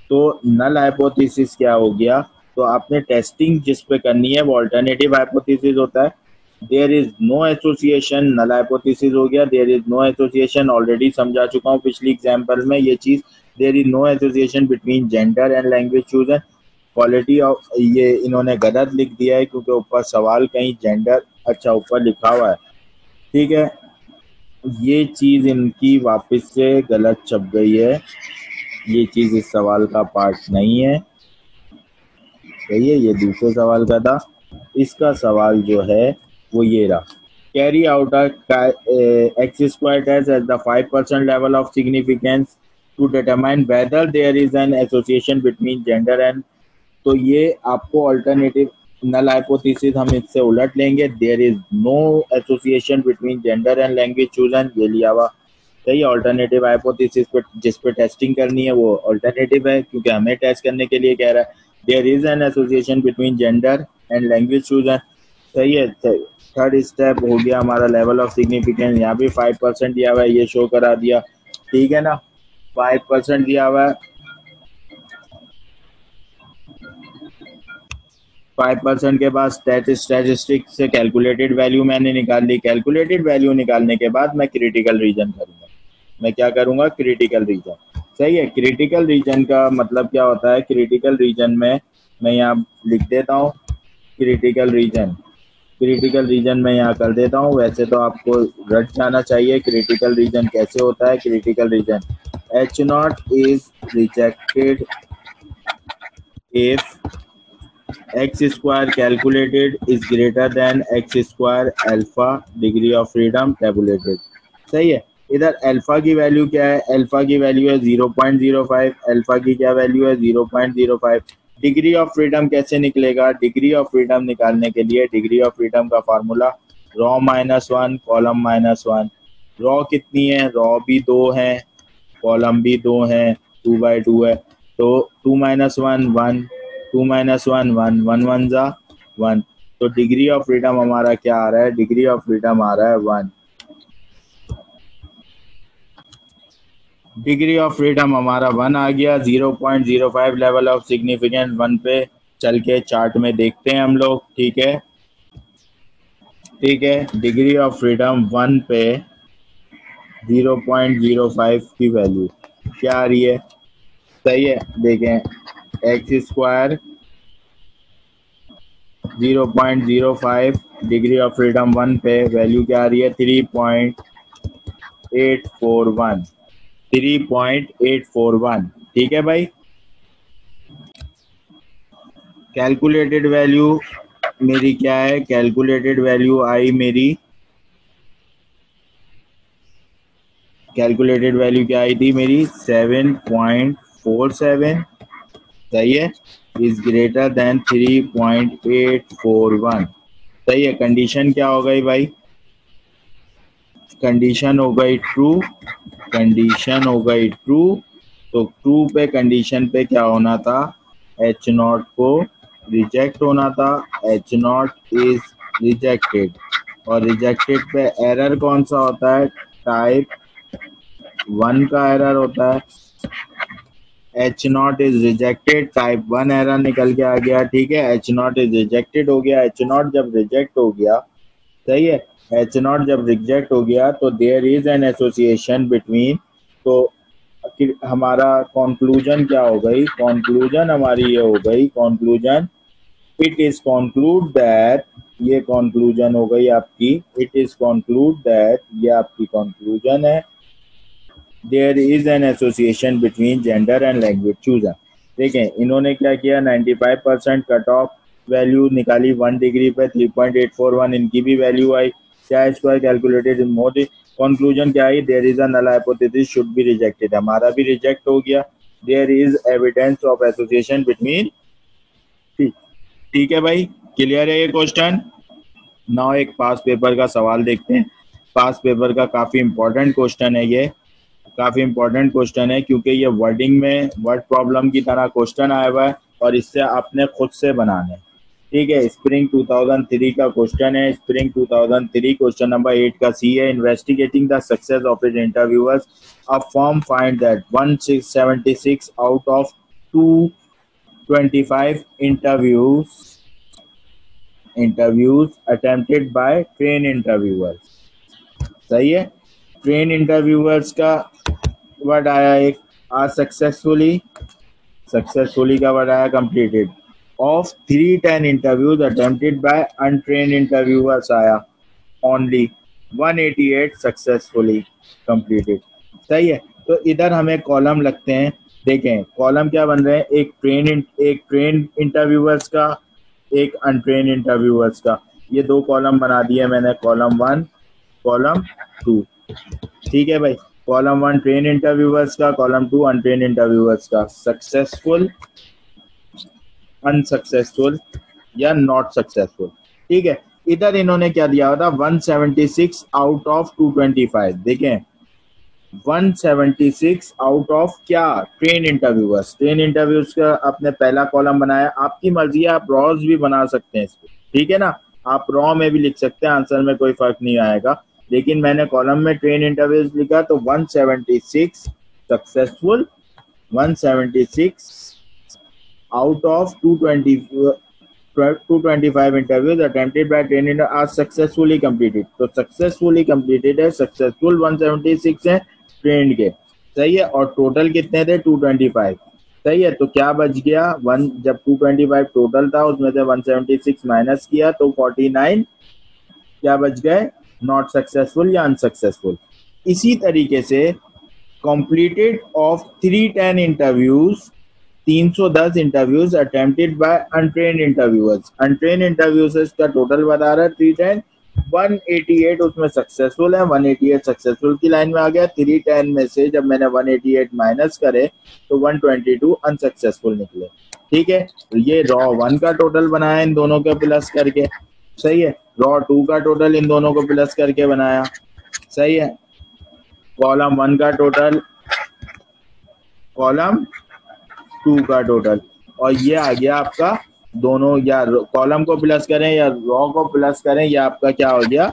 तो नल हाइपोथेसिस क्या हो गया, तो आपने टेस्टिंग जिस पे करनी है वो अल्टरनेटिव हाइपोथेसिस होता है। There is no association, null hypothesis हो गया। There is no association already समझा चुका हूँ पिछली एग्जांपल में ये चीज। There is no association between gender and language chosen. Quality of, ये इन्होंने गलत लिख दिया है क्योंकि ऊपर सवाल कहीं जेंडर, अच्छा ऊपर लिखा हुआ है, ठीक है, ये चीज इनकी वापस से गलत छप गई है, ये चीज इस सवाल का पार्ट नहीं है। सही है। ये दूसरे सवाल का था, इसका सवाल जो है वो ये रहा, carry out x square test at the 5% level of significance to determine whether there is an association between gender and. तो ये आपको अल्टरनेटिव नल हाइपोथेसिस हम इससे उलट लेंगे, there is no association between gender and language chosen, ये लिया हुआ। सही। ऑल्टरनेटिव हाइपोथेसिस पे जिस पे टेस्टिंग करनी है वो अल्टरनेटिव है, क्योंकि हमें टेस्ट करने के लिए कह रहा है there is an association between gender and language chosen. सही है। थर्ड स्टेप हो गया हमारा लेवल ऑफ सिग्निफिकेंस, यहाँ भी 5% दिया हुआ है, ये शो करा दिया। ठीक है ना। 5% दिया हुआ है, 5% के बाद स्टैटिस्टिक्स से कैलकुलेटेड वैल्यू मैंने निकाल ली। कैलकुलेटेड वैल्यू निकालने के बाद मैं क्रिटिकल रीजन करूंगा। मैं क्या करूंगा, क्रिटिकल रीजन। सही है। क्रिटिकल रीजन का मतलब क्या होता है, क्रिटिकल रीजन में मैं यहाँ लिख देता हूँ क्रिटिकल रीजन। क्रिटिकल रीजन में यहाँ कर देता हूँ, वैसे तो आपको रट जाना चाहिए क्रिटिकल रीजन कैसे होता है। Critical reason H0 is rejected if x square calculated is greater than x square alpha degree of freedom tabulated. सही है। इधर अल्फा की वैल्यू क्या है, अल्फा की वैल्यू है 0.05। अल्फा की क्या वैल्यू है 0.05। डिग्री ऑफ फ्रीडम कैसे निकलेगा, डिग्री ऑफ फ्रीडम निकालने के लिए डिग्री ऑफ फ्रीडम का फार्मूला रॉ -1 कॉलम -1। रॉ कितनी है, रॉ भी 2 है, कॉलम भी 2 है, 2/2 है। तो 2 - 1 1, 2 - 1 1, 1 1 जा 1। तो डिग्री ऑफ फ्रीडम हमारा क्या आ रहा है, डिग्री ऑफ फ्रीडम आ रहा है 1। डिग्री ऑफ फ्रीडम हमारा 1 आ गया। 0.05 लेवल ऑफ सिग्निफिकेंस 1 पे चल के चार्ट में देखते हैं हम लोग। ठीक है। ठीक है। डिग्री ऑफ फ्रीडम 1 पे 0.05 की वैल्यू क्या आ रही है। सही है। देखें x square 0.05, degree of freedom 1 पे वैल्यू क्या आ रही है 3.841। 3.841। ठीक है भाई। कैलकुलेटेड वैल्यू मेरी क्या है, कैलकुलेटेड वैल्यू आई मेरी, कैलकुलेटेड वैल्यू क्या आई थी मेरी 7.47, सही है, इज ग्रेटर देन 3.841, सही है। कंडीशन क्या हो गई भाई, कंडीशन हो गई ट्रू, कंडीशन हो गई ट्रू। तो ट्रू पे कंडीशन पे क्या होना था, एच नॉट को रिजेक्ट होना था, एच नॉट इज रिजेक्टेड। और रिजेक्टेड पे एरर कौन सा होता है, टाइप 1 का एरर होता है। H not is rejected, type 1 error निकल के आ गया, ठीक है। एच नॉट इज रिजेक्टेड हो गया, एच नॉट जब रिजेक्ट हो गया, सही है, एच नॉट जब रिजेक्ट हो गया तो there is an association between, तो हमारा कंक्लूजन क्या हो गई, कंक्लूजन हमारी ये हो गई, conclusion it is conclude that, ये कंक्लूजन हो गई आपकी, इट इज कंक्लूड दैट, ये आपकी कंक्लूजन है, there is an association between gender and language chooser. देखें इन्होंने क्या किया, 95% कट ऑफ वैल्यू निकाली 1 डिग्री पे, 3.841 इनकी भी वैल्यू आई, क्या square calculated in mod, conclusion क्या आई, there is a null hypothesis should be rejected, हमारा भी रिजेक्ट हो गया, there is evidence of association between, ठीक है भाई, क्लियर है ये क्वेश्चन। नाउ एक पास पेपर का सवाल देखते हैं, पास पेपर का काफी इंपॉर्टेंट क्वेश्चन है ये, काफी इंपॉर्टेंट क्वेश्चन है क्योंकि ये वर्डिंग में वर्ड प्रॉब्लम की तरह क्वेश्चन आया हुआ है और इससे आपने खुद से बनाना है, ठीक है। स्प्रिंग 2003 का क्वेश्चन है, स्प्रिंग 2003 क्वेश्चन नंबर 8 का सी है, investigating the success of it interviewers, a firm find that 176 out of 225 interviews attempted by train interviewers, सही है। ट्रेन इंटरव्यूअर्स का वर्ड आया एक, आर सक्सेसफुली, सक्सेसफुली का वर्ड आया completed, of 310 interviews attempted by untrain interviewers आया only 188 successfully completed, सही है। तो इधर हमें कॉलम लगते हैं, देखें कॉलम क्या बन रहे हैं, एक ट्रेन इंटरव्यूअर्स का, एक अनट्रेन इंटरव्यूअर्स का, ये दो कॉलम बना दिए मैंने, कॉलम 1 कॉलम 2, ठीक है भाई। कॉलम 1 ट्रेन इंटरव्यूअर्स का, कॉलम 2 अनट्रेन इंटरव्यूअर्स का, सक्सेसफुल, अनसक्सेसफुल या नॉट सक्सेसफुल, ठीक है। इधर इन्होंने क्या दिया था, 176 आउट ऑफ 225, देखें 176 आउट ऑफ क्या, ट्रेन इंटरव्यूअर्स, ट्रेन इंटरव्यूअर्स का आपने पहला कॉलम बनाया, आपकी मर्जी है, आप रॉज भी बना सकते हैं इसको, ठीक है ना, आप रॉ में भी लिख सकते हैं, आंसर में कोई फर्क नहीं आएगा, लेकिन मैंने कॉलम में ट्रेन इंटरव्यूज लिखा तो 176 successful, 176 out of 225 interviews attempted by train inter are successfully completed, तो सक्सेसफुली कंप्लीटेड है, सक्सेसफुल 176 है ट्रेन के, सही है, और टोटल कितने थे 225, सही है। तो क्या बच गया, वन जब 225 टोटल था उसमें से 176 माइनस किया तो 49 क्या बच गए, नॉट सक्सेसफुल या अनसक्सेसफुल। इसी तरीके से completed of 310 interviews, 310 interviews attempted by untrain interviewers, untrain interviewers का टोटल बता रहा है 310, 188 उसमें सक्सेसफुल है, 188 सक्सेसफुल की लाइन में आ गया, 310 में से जब मैंने 188 माइनस करे तो 122 अनसक्सेसफुल निकले, ठीक है। तो ये रॉ 1 का टोटल बनाया इन दोनों के प्लस करके, सही है, रॉ 2 का टोटल इन दोनों को प्लस करके बनाया, सही है, कॉलम 1 का टोटल, कॉलम 2 का टोटल, और ये आ गया आपका दोनों, या कॉलम को प्लस करें या रॉ को प्लस करें, या आपका क्या हो गया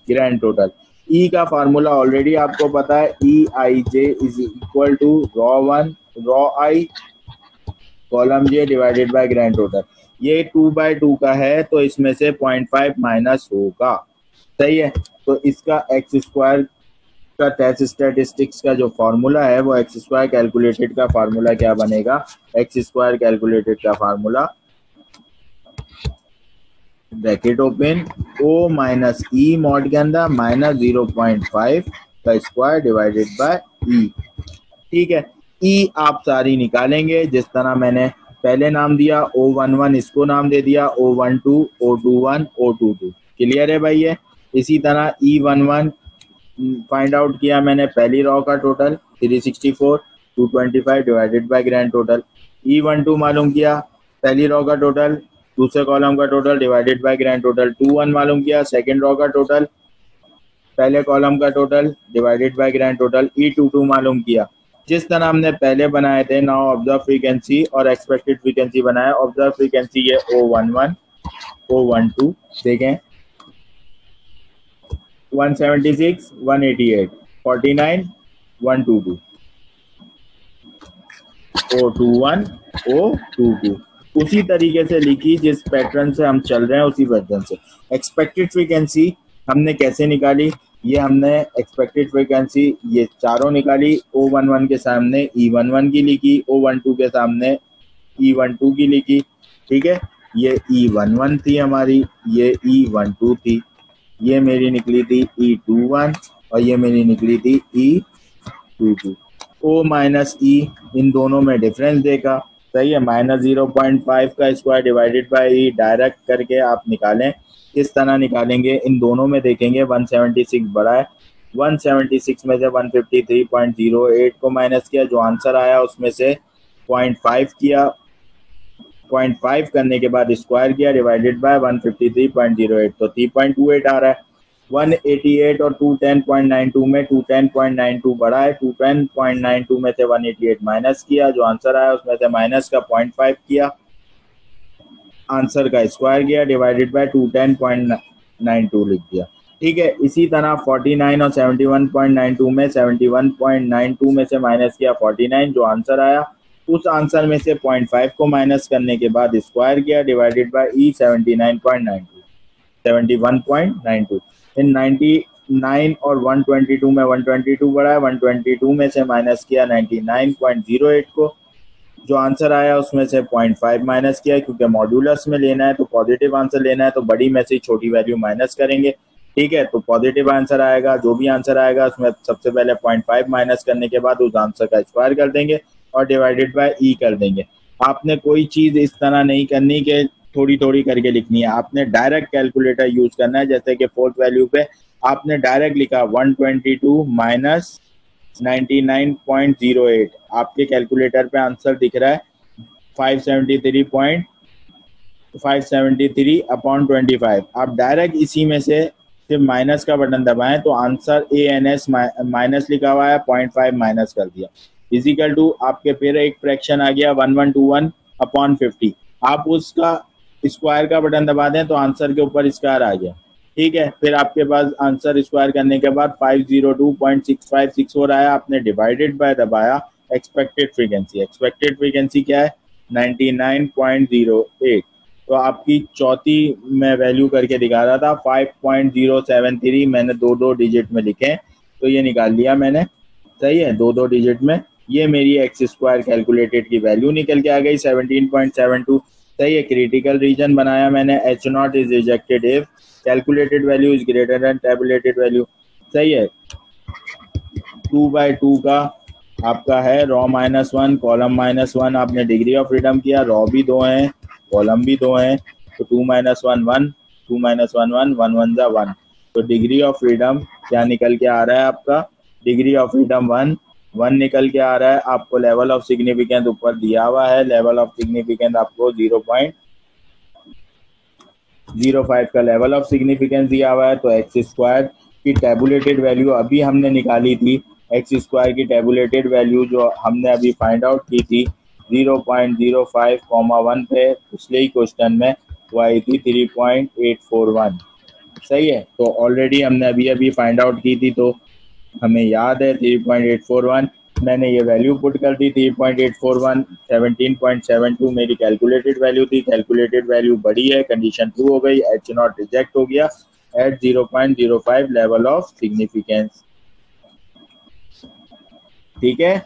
ग्रैंड टोटल। ई का फार्मूला ऑलरेडी आपको पता है, E I J is equal to row 1 row I column J divided by grand total, ये 2/2 का है तो इसमें से 0.5 माइनस होगा, सही है। तो इसका एक्स स्क्वायर का टेस्ट स्टैटिस्टिक्स का जो फॉर्मूला है वो एक्स स्क्वायर कैलकुलेटेड का फार्मूला क्या बनेगा, एक्स स्क्वायर कैलकुलेटेड का formula bracket open O minus E mod के अंदर माइनस 0.5 का स्क्वायर डिवाइडेड बाय ई, ठीक है। ई आप सारी निकालेंगे जिस तरह मैंने पहले नाम दिया O11, इसको नाम दे दिया O12, O21, O22। क्लियर है भाई? ये इसी तरह E11 फाइंड आउट किया मैंने, पहली रॉ का total 364, 225 divided by grand total. E12 मालूम किया, पहली रॉ का टोटल, दूसरे कॉलम का total divided by grand total. 21 मालूम किया, सेकंड रॉ का टोटल, पहले कॉलम का total divided by grand total. E22 मालूम किया। जिस तरह हमने पहले बनाए थे, नाउ ऑब्जर्व फ्रीक्वेंसी और एक्सपेक्टेड फ्रीक्वेंसी बनाया। ऑब्जर्व फ्रीक्वेंसी ये O11, O12 देखें, 176, 188, 49, 122, O21, O22 उसी तरीके से लिखी जिस पैटर्न से हम चल रहे हैं, उसी पैटर्न से। एक्सपेक्टेड फ्रीक्वेंसी हमने कैसे निकाली? ये हमने एक्सपेक्टेड फ्रीक्वेंसी ये चारों निकाली। O11 के सामने E11 की लिखी, O12 के सामने E12 की लिखी। ठीक है, ये E11 थी हमारी, ये E12 थी, ये मेरी निकली थी E21 और ये मेरी निकली थी E22। O माइनस E इन दोनों में डिफरेंस देखा, सही है, -0.5 का square divided by E direct करके आप निकालें। किस तरह निकालेंगे? इन दोनों में देखेंगे 176 बड़ा है, 176 में से 153.08 को माइनस किया, जो आंसर आया उसमें से 0.5 किया, 0.5 करने के बाद स्क्वायर किया डिवाइडेड बाय 153.08, तो 3.28 आ रहा है। 188 और 210.92 में 210.92 बड़ा है, 210.92 में से 188 माइनस किया, जो आंसर आया उसमें से माइनस का 0.5 किया, आंसर का स्क्वायर किया डिवाइडेड बाय 210.92 लिख दिया। ठीक है, इसी तरह 49 और 71.92 में 71.92 में से माइनस किया 49, जो आंसर आया उस आंसर में से 0.5 को माइनस करने के बाद स्क्वायर किया डिवाइडेड बाय E 71.92। इन 99 और 122 में 122 बड़ा है, 122 में से माइनस किया 99.08 को, जो आंसर आया उसमें से 0.5 माइनस किया, क्योंकि मॉड्यूलस में लेना है तो पॉजिटिव आंसर लेना है, तो बड़ी में से छोटी वैल्यू माइनस करेंगे। ठीक है, तो पॉजिटिव आंसर आएगा, जो भी आंसर आएगा उसमें सबसे पहले 0.5 माइनस करने के बाद उस आंसर का स्क्वायर कर देंगे और डिवाइडेड बाय E कर देंगे। आपने कोई चीज इस तरह नहीं करनी कि थोड़ी थोड़ी करके लिखनी है, आपने डायरेक्ट कैलकुलेटर यूज करना है। जैसे कि फोर्थ वैल्यू पे आपने डायरेक्ट लिखा 122 माइनस 99.08, आपके कैलकुलेटर पे आंसर दिख रहा है 573 अपॉन 25। आप डायरेक्ट इसी में से सिर्फ माइनस का बटन दबाएं तो आंसर ANS माइनस लिखा हुआ है, 0.5 माइनस कर दिया, इजिकल टू आपके फिर एक फ्रैक्शन आ गया 1121 अपॉन 50। आप उसका स्क्वायर का बटन दबा दें तो आंसर के ऊपर स्क्वायर आ गया। ठीक है, फिर आपके पास आंसर स्क्वायर करने के बाद 502.656 हो रहा है, आपने डिवाइडेड बाय दबाया एक्सपेक्टेड फ्रीक्वेंसी। एक्सपेक्टेड फ्रीक्वेंसी क्या है? 99.08। तो आपकी चौथी में वैल्यू करके दिखा रहा था 5.073, मैंने दो डिजिट में लिखे, तो ये निकाल लिया मैंने, सही है, दो डिजिट में। ये मेरी एक्स स्क्वायर कैलकुलेटेड की वैल्यू निकल के आ गई 17.72, सही है। क्रिटिकल रीजन बनाया मैंने, H0 is rejected if calculated value is greater than tabulated value, सही है। 2/2 का आपका है रॉ -1 कॉलम -1, आपने डिग्री ऑफ फ्रीडम किया, रॉ भी 2 हैं कॉलम भी 2 हैं, तो 2 - 1 1, 2 - 1 1, 1 1 जा 1, तो डिग्री ऑफ फ्रीडम क्या निकल के आ रहा है आपका? डिग्री ऑफ फ्रीडम 1 निकल के आ रहा है। आपको लेवल ऑफ सिग्निफिकेंस ऊपर दिया हुआ है, लेवल ऑफ सिग्निफिकेंस आपको 0.05 का लेवल ऑफ सिग्निफिकेंस दिया हुआ है। तो एक्स स्क्वायर की टेबुलेटेड वैल्यू अभी हमने निकाली थी, एक्स स्क्वायर की टेबुलेटेड वैल्यू जो हमने अभी फाइंड आउट की थी 0.05,1 पे पिछले ही क्वेश्चन में वो आई थी 3.841, सही है। तो ऑलरेडी हमने अभी फाइंड आउट की थी, तो हमें याद है 3.841, मैंने ये वैल्यू पुट कर दी 3.841, 17.72 मेरी कैलकुलेटेड वैल्यू थी, कैलकुलेटेड वैल्यू बड़ी है, कंडीशन ट्रू हो गई, H0 रिजेक्ट हो गया एट 0.05 लेवल ऑफ सिग्निफिकेंस। ठीक है,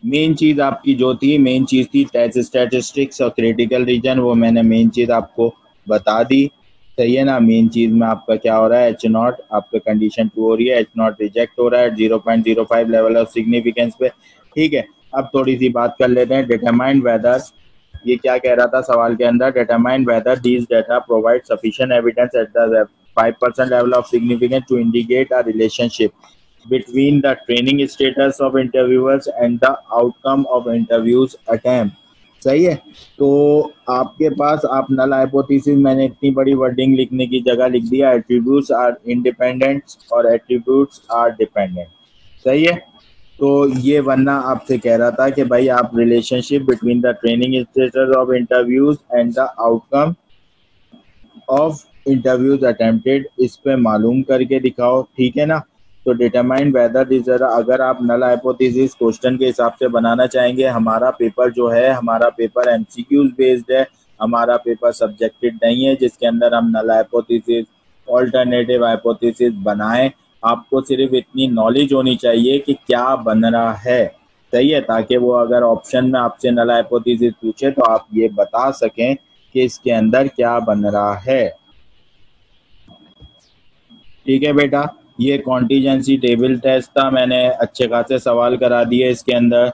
मेन चीज आपकी जो थी, मेन चीज थी टेस्ट स्टैटिस्टिक्स और क्रिटिकल रीजन, वो मैंने मेन चीज आपको बता दी, सही है ना। मेन चीज में आपका क्या हो रहा है, H0 आपका कंडीशन ट्रू हो रही है, H0 रिजेक्ट हो रहा है 0.05 लेवल ऑफ सिग्निफिकेंस पे। ठीक है, अब थोड़ी सी बात कर लेते हैं डिटरमाइन वेदर, ये क्या कह रहा था सवाल के अंदर, determine whether these data provide sufficient evidence at the 5% level of significance to indicate a relationship between the training status of interviewers and the outcome of interviews attempt। सही है। तो आपके पास आप नल हाइपोथेसिस, मैंने इतनी बड़ी वर्डिंग लिखने की जगह लिख दिया एट्रीब्यूट्स आर इंडिपेंडेंट और एट्रीब्यूट्स आर डिपेंडेंट। सही है। तो ये वरना आपसे कह रहा था कि भाई आप relationship between the training status of interviews and the outcome of interviews attempted इस पे मालूम करके दिखाओ। ठीक है ना। तो डिटरमाइन वेदर इज, अगर आप नल हाइपोथेसिस क्वेश्चन के हिसाब से बनाना चाहेंगे, हमारा पेपर जो है, हमारा पेपर एमसीक्यूज बेस्ड है, हमारा पेपर सब्जेक्टेड नहीं है जिसके अंदर हम नल हाइपोथेसिस ऑल्टरनेटिव हाइपोथेसिस बनाएं। आपको सिर्फ इतनी नॉलेज होनी चाहिए कि क्या बन रहा है। सही है। ताकि वो अगर ऑप्शन में आपसे नल हाइपोथेसिस पूछे तो आप ये बता सकें कि इसके अंदर क्या बन रहा है। ठीक है बेटा। ये कॉन्टीजेंसी टेबल टेस्ट था, मैंने अच्छे खासे सवाल करा दिए इसके अंदर।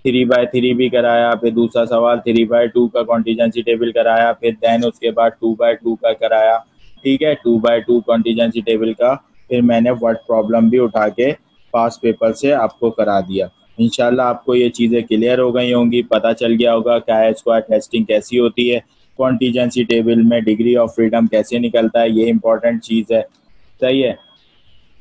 3/3 भी कराया, फिर दूसरा सवाल 3/2 का कॉन्टीजेंसी टेबल कराया, फिर देन उसके बाद 2/2 का कराया। ठीक है। 2/2 कॉन्टीजेंसी टेबल का फिर मैंने वर्ड प्रॉब्लम भी उठा के पास पेपर से आपको करा दिया। इंशाल्लाह आपको ये चीज़ें क्लियर हो गई होंगी, पता चल गया होगा क्या स्क्वायर टेस्टिंग कैसी होती है, कॉन्टीजेंसी टेबल में डिग्री ऑफ फ्रीडम कैसे निकलता है, ये इंपॉर्टेंट चीज़ है। सही है।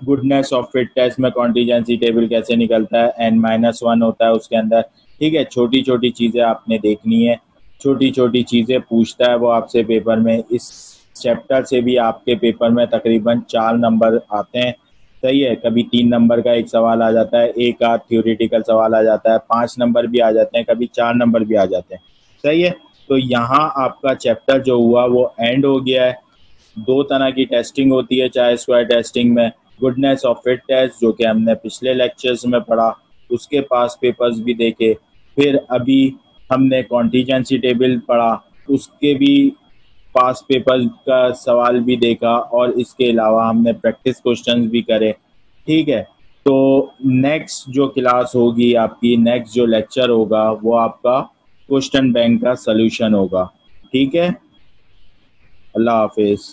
गुडनेस ऑफ फिट टेस्ट में कॉन्टीजेंसी टेबल कैसे निकलता है, N-1 होता है उसके अंदर। ठीक है। छोटी छोटी चीज़ें आपने देखनी है, छोटी छोटी चीज़ें पूछता है वो आपसे पेपर में। इस चैप्टर से भी आपके पेपर में तकरीबन 4 नंबर आते हैं। सही है। कभी 3 नंबर का एक सवाल आ जाता है, एक आध थ्योरेटिकल सवाल आ जाता है, 5 नंबर भी आ जाते हैं, कभी 4 नंबर भी आ जाते हैं। सही है। तो यहाँ आपका चैप्टर जो हुआ वो एंड हो गया है। 2 तरह की टेस्टिंग होती है चाहे स्क्वायर टेस्टिंग में, गुडनेस ऑफ फिट टेस्ट जो कि हमने पिछले लेक्चर्स में पढ़ा, उसके पास पेपर्स भी देखे, फिर अभी हमने कॉन्टीजेंसी टेबल पढ़ा, उसके भी पास पेपर का सवाल भी देखा, और इसके अलावा हमने प्रैक्टिस क्वेश्चंस भी करे। ठीक है। तो नेक्स्ट जो क्लास होगी आपकी, नेक्स्ट जो लेक्चर होगा वो आपका क्वेश्चन बैंक का सलूशन होगा। ठीक है। अल्लाह हाफिज़।